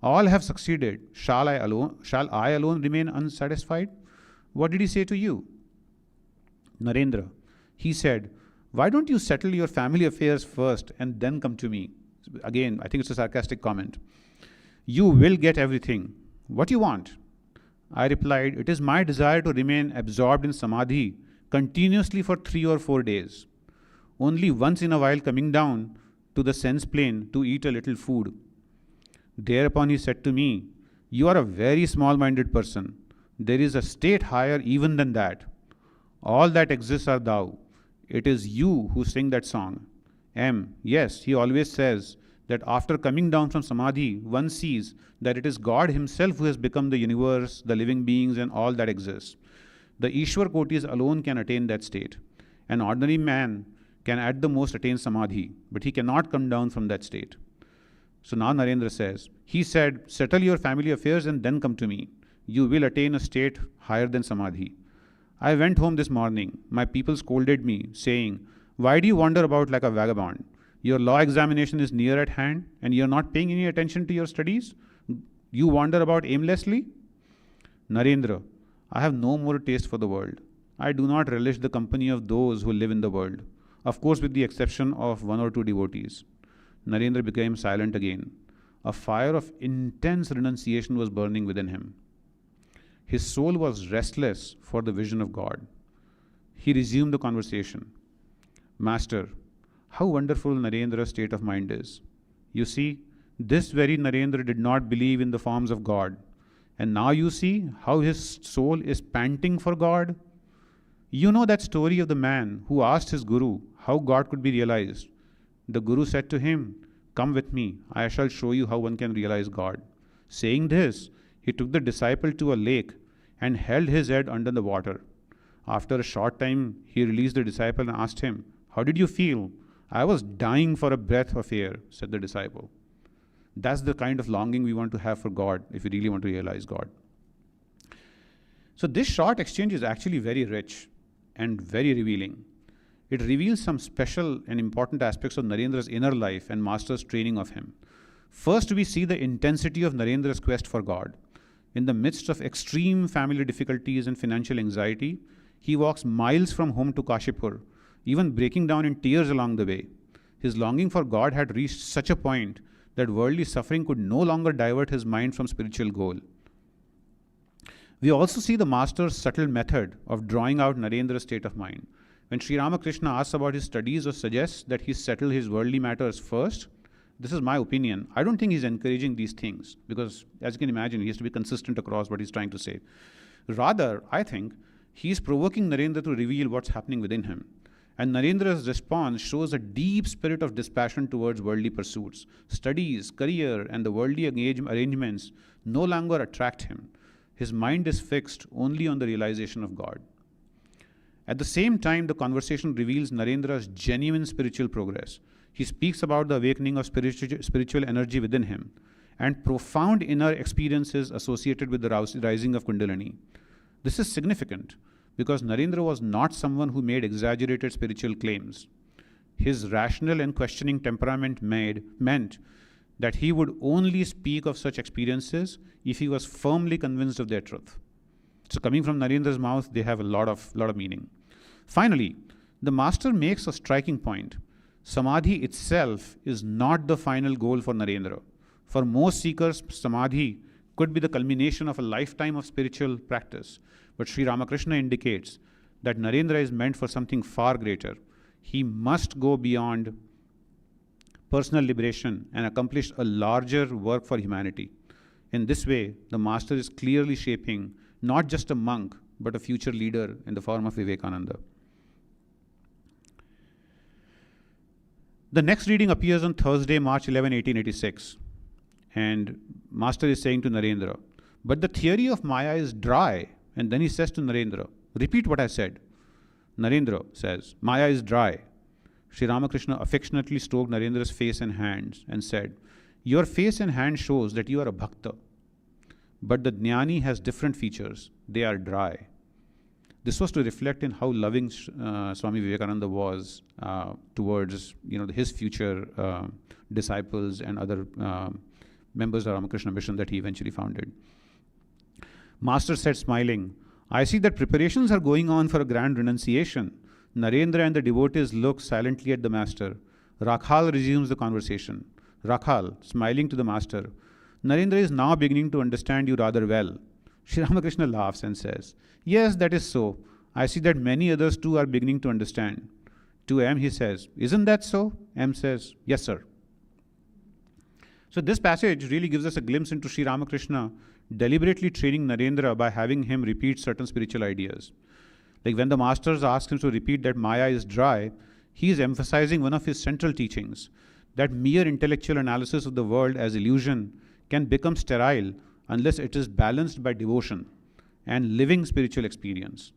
All have succeeded. Shall I alone remain unsatisfied? What did he say to you? Narendra, he said, why don't you settle your family affairs first and then come to me? Again, I think it's a sarcastic comment. You will get everything. What you want? I replied, it is my desire to remain absorbed in samadhi continuously for 3 or 4 days. Only once in a while coming down to the sense plane to eat a little food. Thereupon he said to me, you are a very small-minded person. There is a state higher even than that. All that exists are thou. It is you who sing that song. M, yes, he always says that after coming down from samadhi, one sees that it is God himself who has become the universe, the living beings and all that exists. The Ishwar Kotis alone can attain that state. An ordinary man can at the most attain samadhi, but he cannot come down from that state. So now Narendra says, he said, settle your family affairs and then come to me. You will attain a state higher than samadhi. I went home this morning. My people scolded me, saying, why do you wander about like a vagabond? Your law examination is near at hand and you are not paying any attention to your studies? You wander about aimlessly? Narendra, I have no more taste for the world. I do not relish the company of those who live in the world. Of course, with the exception of 1 or 2 devotees. Narendra became silent again. A fire of intense renunciation was burning within him. His soul was restless for the vision of God. He resumed the conversation. Master, how wonderful Narendra's state of mind is. You see, this very Narendra did not believe in the forms of God. And now you see how his soul is panting for God. You know that story of the man who asked his guru how God could be realized. The guru said to him, come with me, I shall show you how one can realize God. Saying this, he took the disciple to a lake and held his head under the water. After a short time, he released the disciple and asked him, "How did you feel?" "I was dying for a breath of air," said the disciple. That's the kind of longing we want to have for God if we really want to realize God. So this short exchange is actually very rich and very revealing. It reveals some special and important aspects of Narendra's inner life and Master's training of him. First, we see the intensity of Narendra's quest for God. In the midst of extreme family difficulties and financial anxiety, he walks miles from home to Kashipur, even breaking down in tears along the way. His longing for God had reached such a point that worldly suffering could no longer divert his mind from spiritual goal. We also see the Master's subtle method of drawing out Narendra's state of mind. When Sri Ramakrishna asks about his studies or suggests that he settle his worldly matters first, this is my opinion. I don't think he's encouraging these things because, as you can imagine, he has to be consistent across what he's trying to say. Rather, I think he's provoking Narendra to reveal what's happening within him. And Narendra's response shows a deep spirit of dispassion towards worldly pursuits. Studies, career, and the worldly arrangements no longer attract him. His mind is fixed only on the realization of God. At the same time, the conversation reveals Narendra's genuine spiritual progress. He speaks about the awakening of spiritual energy within him and profound inner experiences associated with the rising of Kundalini. This is significant because Narendra was not someone who made exaggerated spiritual claims. His rational and questioning temperament meant that he would only speak of such experiences if he was firmly convinced of their truth. So coming from Narendra's mouth, they have a lot of meaning. Finally, the Master makes a striking point. Samadhi itself is not the final goal for Narendra. For most seekers, Samadhi could be the culmination of a lifetime of spiritual practice. But Sri Ramakrishna indicates that Narendra is meant for something far greater. He must go beyond personal liberation and accomplish a larger work for humanity. In this way, the Master is clearly shaping not just a monk, but a future leader in the form of Vivekananda. The next reading appears on Thursday, March 11, 1886. And Master is saying to Narendra, "But the theory of Maya is dry." And then he says to Narendra, "Repeat what I said." Narendra says, "Maya is dry." Sri Ramakrishna affectionately stroked Narendra's face and hands and said, "Your face and hand shows that you are a bhakta. But the jnani has different features. They are dry." This was to reflect in how loving Swami Vivekananda was towards his future disciples and other members of the Ramakrishna mission that he eventually founded. Master said, smiling, "I see that preparations are going on for a grand renunciation." Narendra and the devotees look silently at the Master. Rakhal resumes the conversation. Rakhal, smiling to the Master, "Narendra is now beginning to understand you rather well." Sri Ramakrishna laughs and says, "Yes, that is so. I see that many others too are beginning to understand." To M, he says, "Isn't that so?" M says, "Yes, sir." So this passage really gives us a glimpse into Sri Ramakrishna deliberately training Narendra by having him repeat certain spiritual ideas. Like when the Masters ask him to repeat that Maya is dry, he is emphasizing one of his central teachings, that mere intellectual analysis of the world as illusion can become sterile unless it is balanced by devotion and living spiritual experience.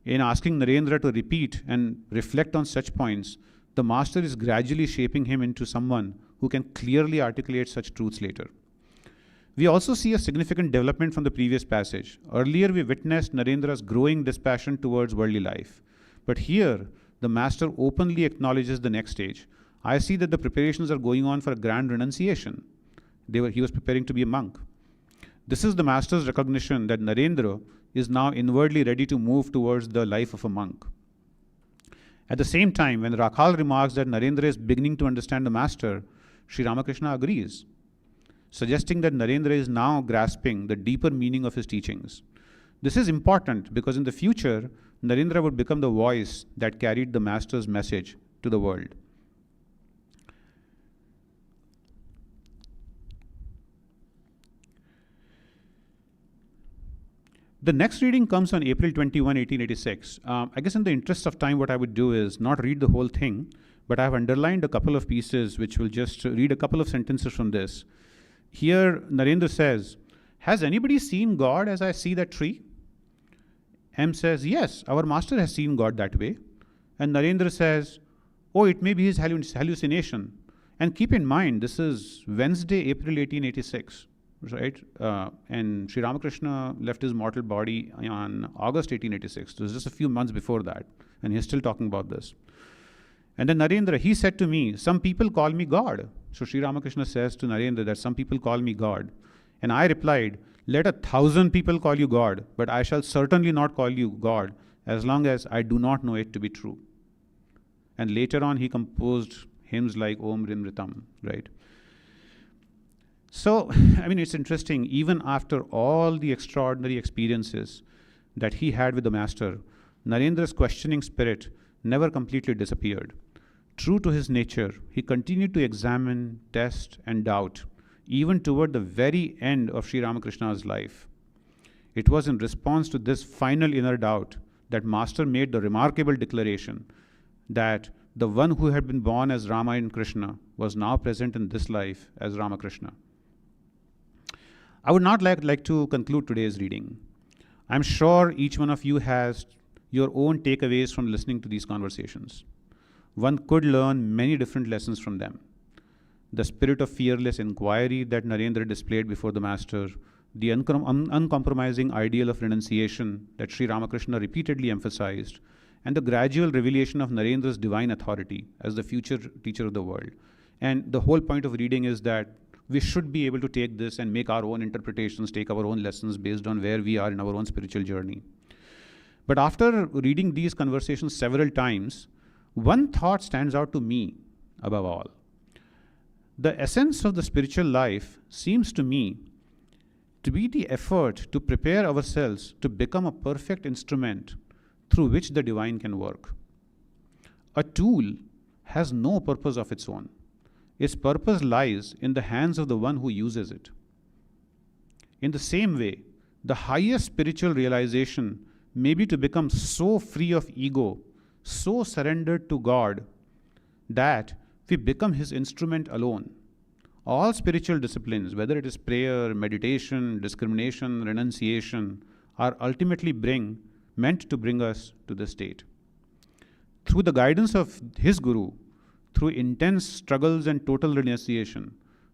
In asking Narendra to repeat and reflect on such points, the Master is gradually shaping him into someone who can clearly articulate such truths later. We also see a significant development from the previous passage. Earlier, we witnessed Narendra's growing dispassion towards worldly life. But here, the Master openly acknowledges the next stage. I see that the preparations are going on for a grand renunciation. He was preparing to be a monk. This is the Master's recognition that Narendra is now inwardly ready to move towards the life of a monk. At the same time, when Rakhal remarks that Narendra is beginning to understand the Master, Sri Ramakrishna agrees, suggesting that Narendra is now grasping the deeper meaning of his teachings. This is important because in the future, Narendra would become the voice that carried the Master's message to the world. The next reading comes on April 21, 1886. I guess in the interest of time, what I would do is not read the whole thing, but I've underlined a couple of pieces which will just read a couple of sentences from this. Here, Narendra says, "Has anybody seen God as I see that tree?" M says, yes, our master has seen God that way. And Narendra says, oh, it may be his hallucination. And keep in mind, this is Wednesday, April 1886, right? And Sri Ramakrishna left his mortal body on August 1886. So it was just a few months before that. And he's still talking about this. And then Narendra, he said to me, some people call me God. So Sri Ramakrishna says to Narendra that some people call me God. And I replied, let 1,000 people call you God, but I shall certainly not call you God as long as I do not know it to be true. And later on, he composed hymns like Om Rim Ritam, right? So, I mean, it's interesting, even after all the extraordinary experiences that he had with the master, Narendra's questioning spirit never completely disappeared. True to his nature, he continued to examine, test, and doubt, even toward the very end of Sri Ramakrishna's life. It was in response to this final inner doubt that Master made the remarkable declaration that the one who had been born as Rama and Krishna was now present in this life as Ramakrishna. I would not like to conclude today's reading. I'm sure each one of you has your own takeaways from listening to these conversations. One could learn many different lessons from them. The spirit of fearless inquiry that Narendra displayed before the Master, the uncompromising ideal of renunciation that Sri Ramakrishna repeatedly emphasized, and the gradual revelation of Narendra's divine authority as the future teacher of the world. And the whole point of reading is that we should be able to take this and make our own interpretations, take our own lessons based on where we are in our own spiritual journey. But after reading these conversations several times, one thought stands out to me above all. The essence of the spiritual life seems to me to be the effort to prepare ourselves to become a perfect instrument through which the divine can work. A tool has no purpose of its own. Its purpose lies in the hands of the one who uses it. In the same way, the highest spiritual realization may be to become so free of ego, so surrendered to God, that we become His instrument alone. All spiritual disciplines, whether it is prayer, meditation, discrimination, renunciation, are ultimately meant to bring us to this state. Through the guidance of his guru, through intense struggles and total renunciation,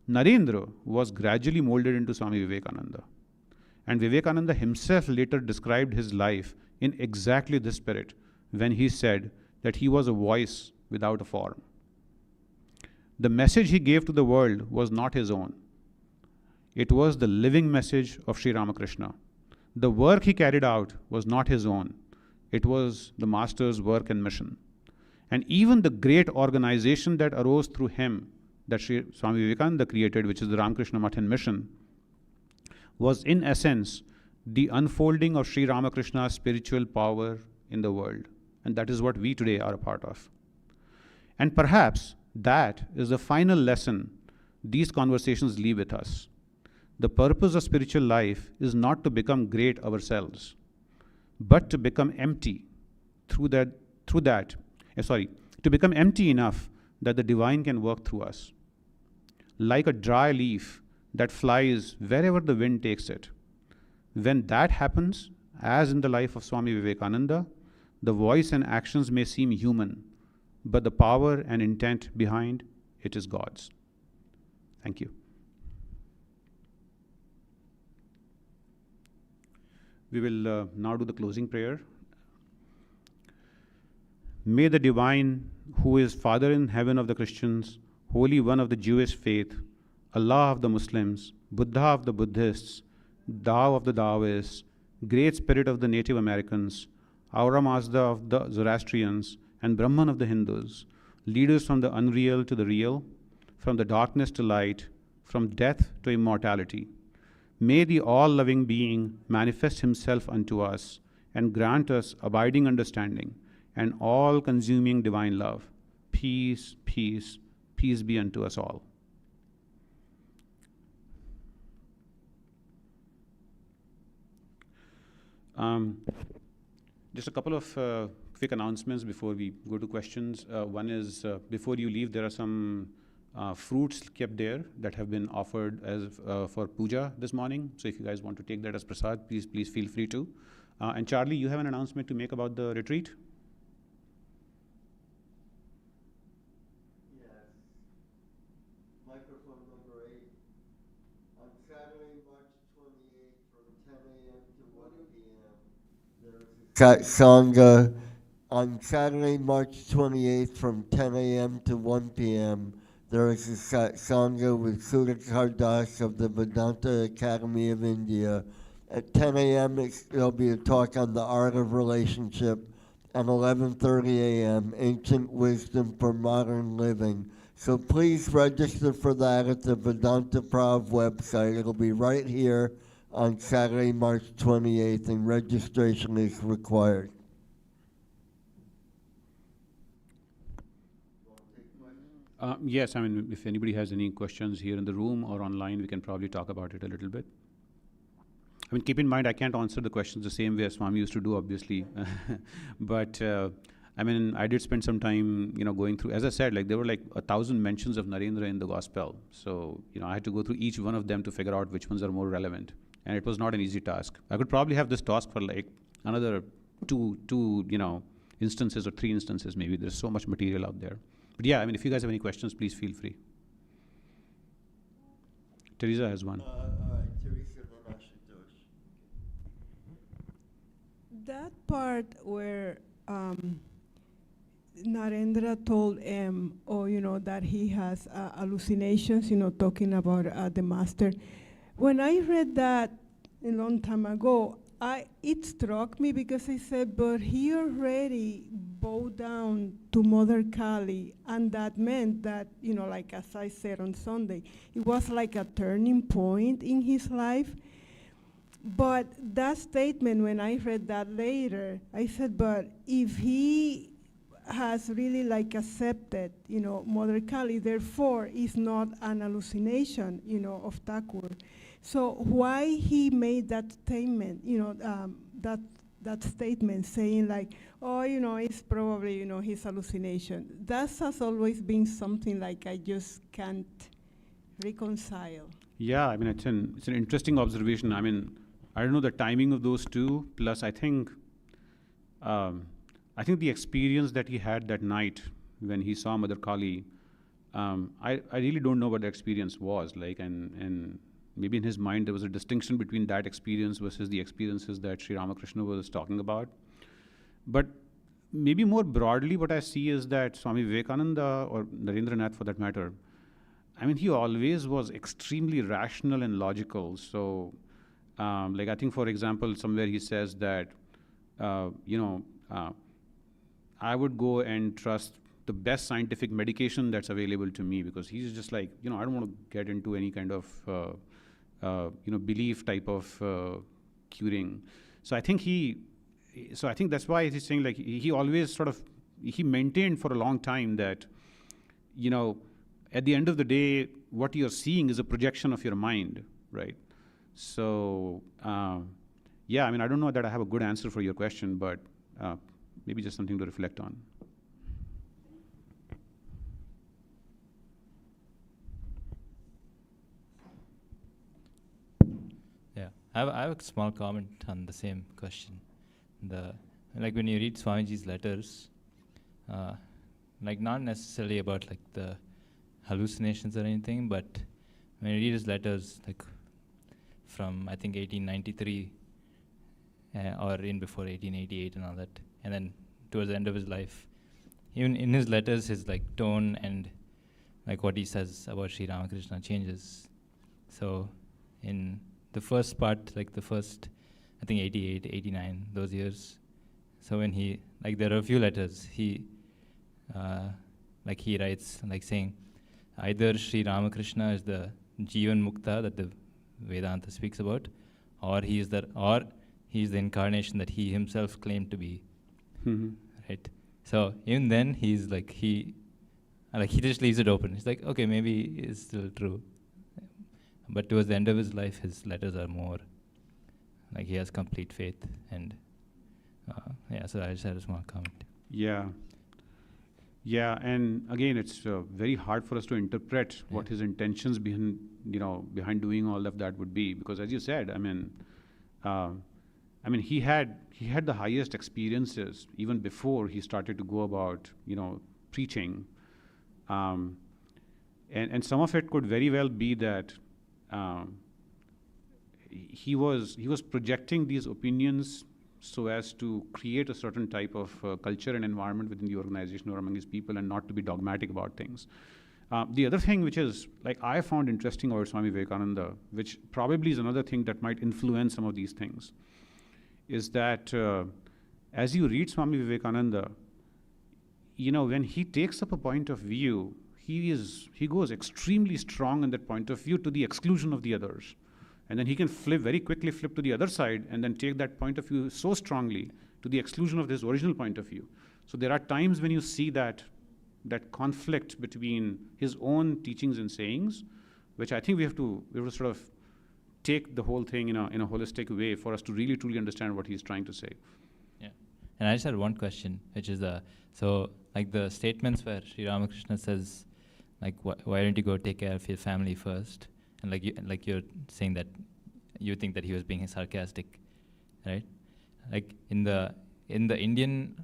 Narendra was gradually molded into Swami Vivekananda. And Vivekananda himself later described his life in exactly this spirit when he said that he was a voice without a form. The message he gave to the world was not his own. It was the living message of Sri Ramakrishna. The work he carried out was not his own. It was the Master's work and mission. And even the great organization that arose through him, that Swami Vivekananda created, which is the Ramakrishna Math and Mission, was in essence the unfolding of Sri Ramakrishna's spiritual power in the world. And that is what we today are a part of. And perhaps that is the final lesson these conversations leave with us. The purpose of spiritual life is not to become great ourselves, but to become empty to become empty enough that the divine can work through us. Like a dry leaf that flies wherever the wind takes it. When that happens, as in the life of Swami Vivekananda, the voice and actions may seem human, but the power and intent behind it is God's. Thank you. We will now do the closing prayer. May the divine, who is Father in heaven of the Christians, Holy One of the Jewish faith, Allah of the Muslims, Buddha of the Buddhists, Tao of the Taoists, Great Spirit of the Native Americans, Aura Mazda of the Zoroastrians, and Brahman of the Hindus, lead us from the unreal to the real, from the darkness to light, from death to immortality. May the all-loving being manifest himself unto us and grant us abiding understanding and all-consuming divine love. Peace, peace, peace be unto us all. Just a couple of quick announcements before we go to questions. One is, before you leave, there are some fruits kept there that have been offered as for puja this morning. So if you guys want to take that as prasad, please feel free to. And Charlie, you have an announcement to make about the retreat? Yes. Microphone number 8. On Saturday, March 28th from 10 a.m. to 1 p.m. There is a Sangha. On Saturday, March 28th from 10 a.m. to 1 p.m. There is a Sangha with Sudhakar Das of the Vedanta Academy of India. At 10 a.m. there'll be a talk on the art of relationship. At 11:30 a.m., Ancient Wisdom for Modern Living. So please register for that at the Vedanta Prav website. It'll be right here on Saturday, March 28th, and registration is required. Yes, I mean, if anybody has any questions here in the room or online, we can probably talk about it a little bit. I mean, keep in mind, I can't answer the questions the same way as Swami used to do, obviously. But, I mean, I did spend some time, going through, as I said, like there were like 1,000 mentions of Narendra in the Gospel. So, I had to go through each one of them to figure out which ones are more relevant. And it was not an easy task. I could probably have this task for like another two, instances or 3 instances maybe. There's so much material out there. But yeah, I mean, if you guys have any questions, please feel free. Teresa has one. All right, Teresa, then Ashutosh. That part where Narendra told him, that he has hallucinations, talking about the master. When I read that a long time ago, it struck me because I said, but he already bowed down to Mother Kali, and that meant that, like as I said on Sunday, it was like a turning point in his life. But that statement, when I read that later, I said, but if he has really like accepted, Mother Kali, therefore is not an hallucination, of Thakur. So why he made that statement, that statement saying like, oh, it's probably, his hallucination. That has always been something like I just can't reconcile. Yeah, I mean, it's an interesting observation. I mean, I don't know the timing of those two. Plus, I think the experience that he had that night when he saw Mother Kali, I really don't know what the experience was like, and maybe in his mind there was a distinction between that experience versus the experiences that Sri Ramakrishna was talking about. But maybe more broadly, what I see is that Swami Vivekananda, or Narendranath for that matter, I mean, he always was extremely rational and logical. So, like I think, for example, somewhere he says that, I would go and trust the best scientific medication that's available to me, because he's just like, I don't want to get into any kind of, belief type of curing. So I think that's why he's saying like he always he maintained for a long time that, at the end of the day, what you're seeing is a projection of your mind, right? So, yeah, I mean, I don't know that I have a good answer for your question, but maybe just something to reflect on. Yeah, I have a small comment on the same question. Like when you read Swamiji's letters, like not necessarily about like the hallucinations or anything, but when you read his letters, like from I think 1893 or in before 1888 and all that, and then towards the end of his life, even in his letters, his like tone and like what he says about Sri Ramakrishna changes. So in the first part, like the first, I think 88, 89, those years. So when he, like there are a few letters, he writes like saying, either Sri Ramakrishna is the Jivan Mukta that the Vedanta speaks about, or he is the incarnation that he himself claimed to be. Mm-hmm. Right? So even then he's like he just leaves it open. He's like, okay, maybe it's still true. But towards the end of his life, his letters are more like he has complete faith, and so I just had a small comment. Yeah, and again, it's very hard for us to interpret what his intentions behind doing all of that would be, because as you said, I mean, I mean, he had the highest experiences even before he started to go about, preaching. And some of it could very well be that he was projecting these opinions so as to create a certain type of culture and environment within the organization or among his people, and not to be dogmatic about things. The other thing which is, like, I found interesting about Swami Vivekananda, which probably is another thing that might influence some of these things, is that as you read Swami Vivekananda, when he takes up a point of view, he goes extremely strong in that point of view to the exclusion of the others. And then he can very quickly flip to the other side and then take that point of view so strongly to the exclusion of his original point of view. So there are times when you see that conflict between his own teachings and sayings, which I think we have to sort of take the whole thing in a holistic way for us to really truly understand what he's trying to say. Yeah. And I just had one question, which is so like the statements where Sri Ramakrishna says, like, why don't you go take care of your family first? And like you're saying that you think that he was being sarcastic, right? Like in the Indian,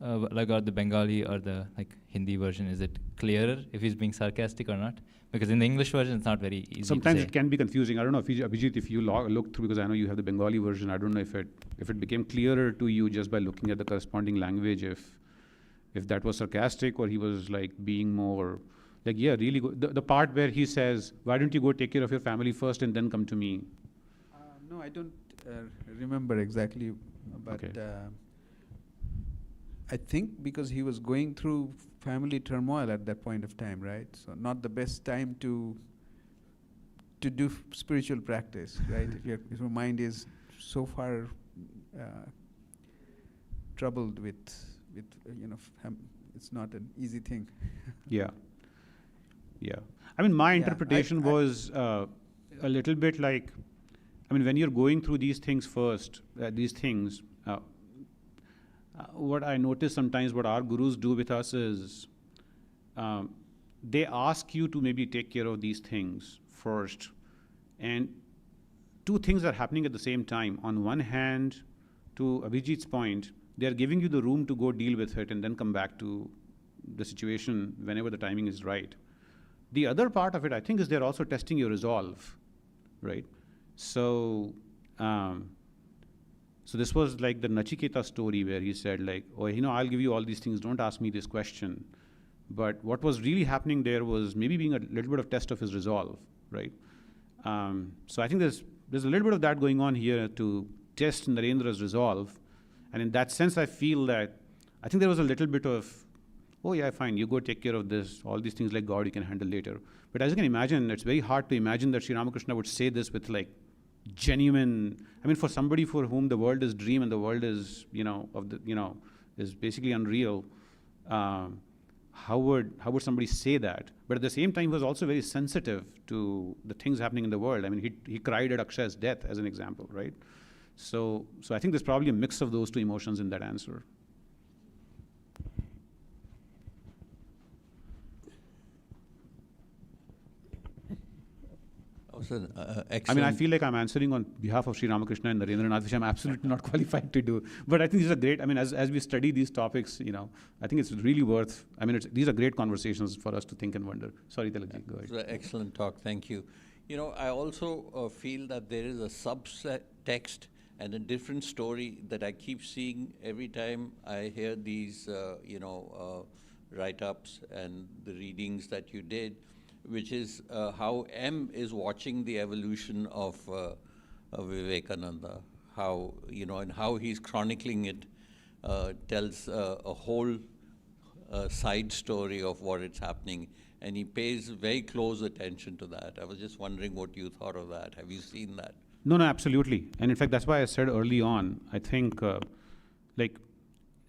like, or the Bengali or the Hindi version, is it clearer if he's being sarcastic or not? Because in the English version, it's not very easy. Sometimes to say. it can be confusing. I don't know if Abhijit, if you look through, because I know you have the Bengali version. I don't know if it became clearer to you just by looking at the corresponding language, if that was sarcastic or he was like being more. Like, yeah, really good. The part where he says, why don't you go take care of your family first and then come to me? No, I don't remember exactly, but Okay. I think because he was going through family turmoil at that point of time, right? So not the best time to do spiritual practice, right? if your mind is so far troubled with it's not an easy thing. Yeah. Yeah. I mean, my Yeah, interpretation was a little bit like, I mean, when you're going through these things first, what I notice sometimes what our gurus do with us is they ask you to maybe take care of these things first. And two things are happening at the same time. On one hand, to Abhijit's point, they're giving you the room to go deal with it and then come back to the situation whenever the timing is right. The other part of it, I think, is they're also testing your resolve, right? So, so this was like the Nachiketa story where he said, like, oh, I'll give you all these things, don't ask me this question. But what was really happening there was maybe being a little bit of test of his resolve, right? So I think there's a little bit of that going on here to test Narendra's resolve. And in that sense, I feel that, I think there was a little bit of, oh yeah, fine, you go take care of this, all these things like God you can handle later. But as you can imagine, it's very hard to imagine that Sri Ramakrishna would say this with like genuine, I mean, for somebody for whom the world is dream and the world is, is basically unreal, how would somebody say that? But at the same time, he was also very sensitive to the things happening in the world. I mean, he cried at Akshaya's death as an example, right? So I think there's probably a mix of those two emotions in that answer. Excellent. I mean, I feel like I'm answering on behalf of Sri Ramakrishna and Narendranath, which I'm absolutely not qualified to do. But I think these are great. I mean, as we study these topics, I think it's really worth, I mean, these are great conversations for us to think and wonder. Sorry, Tilakji, go ahead. It's an excellent talk. Thank you. I also feel that there is a subtext and a different story that I keep seeing every time I hear these, write-ups and the readings that you did, which is how M is watching the evolution of Vivekananda, how, and how he's chronicling it, tells a whole side story of what is happening, and he pays very close attention to that. I was just wondering what you thought of that. Have you seen that? No, absolutely. And in fact, that's why I said early on, I think,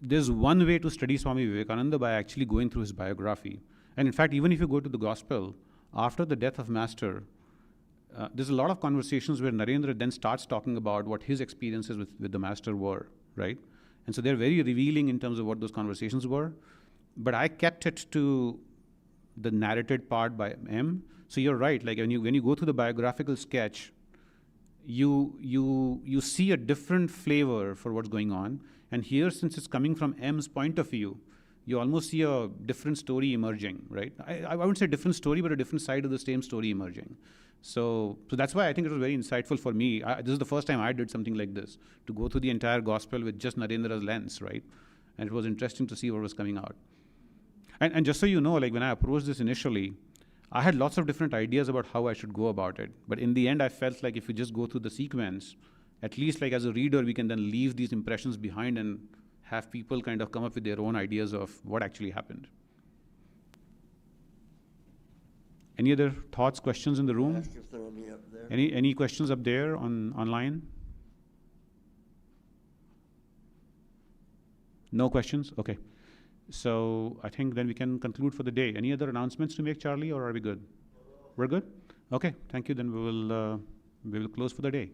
there's one way to study Swami Vivekananda by actually going through his biography. And in fact, even if you go to the Gospel, after the death of Master, there's a lot of conversations where Narendra then starts talking about what his experiences with the Master were, right? And so they're very revealing in terms of what those conversations were. But I kept it to the narrated part by M. So you're right, like when you go through the biographical sketch, you see a different flavor for what's going on. And here, since it's coming from M's point of view, you almost see a different story emerging, right? I wouldn't say different story, but a different side of the same story emerging. So that's why I think it was very insightful for me. This is the first time I did something like this, to go through the entire gospel with just Narendra's lens, right? And it was interesting to see what was coming out. And just so you know, like when I approached this initially, I had lots of different ideas about how I should go about it. But in the end, I felt like if we just go through the sequence, at least like as a reader, we can then leave these impressions behind and have people kind of come up with their own ideas of what actually happened. Any other thoughts, questions in the room? Ask if there are any up there. Any questions up there online? No questions? Okay. So I think then we can conclude for the day. Any other announcements to make, Charlie, or are we good? We're good? Okay, thank you. Then we will close for the day.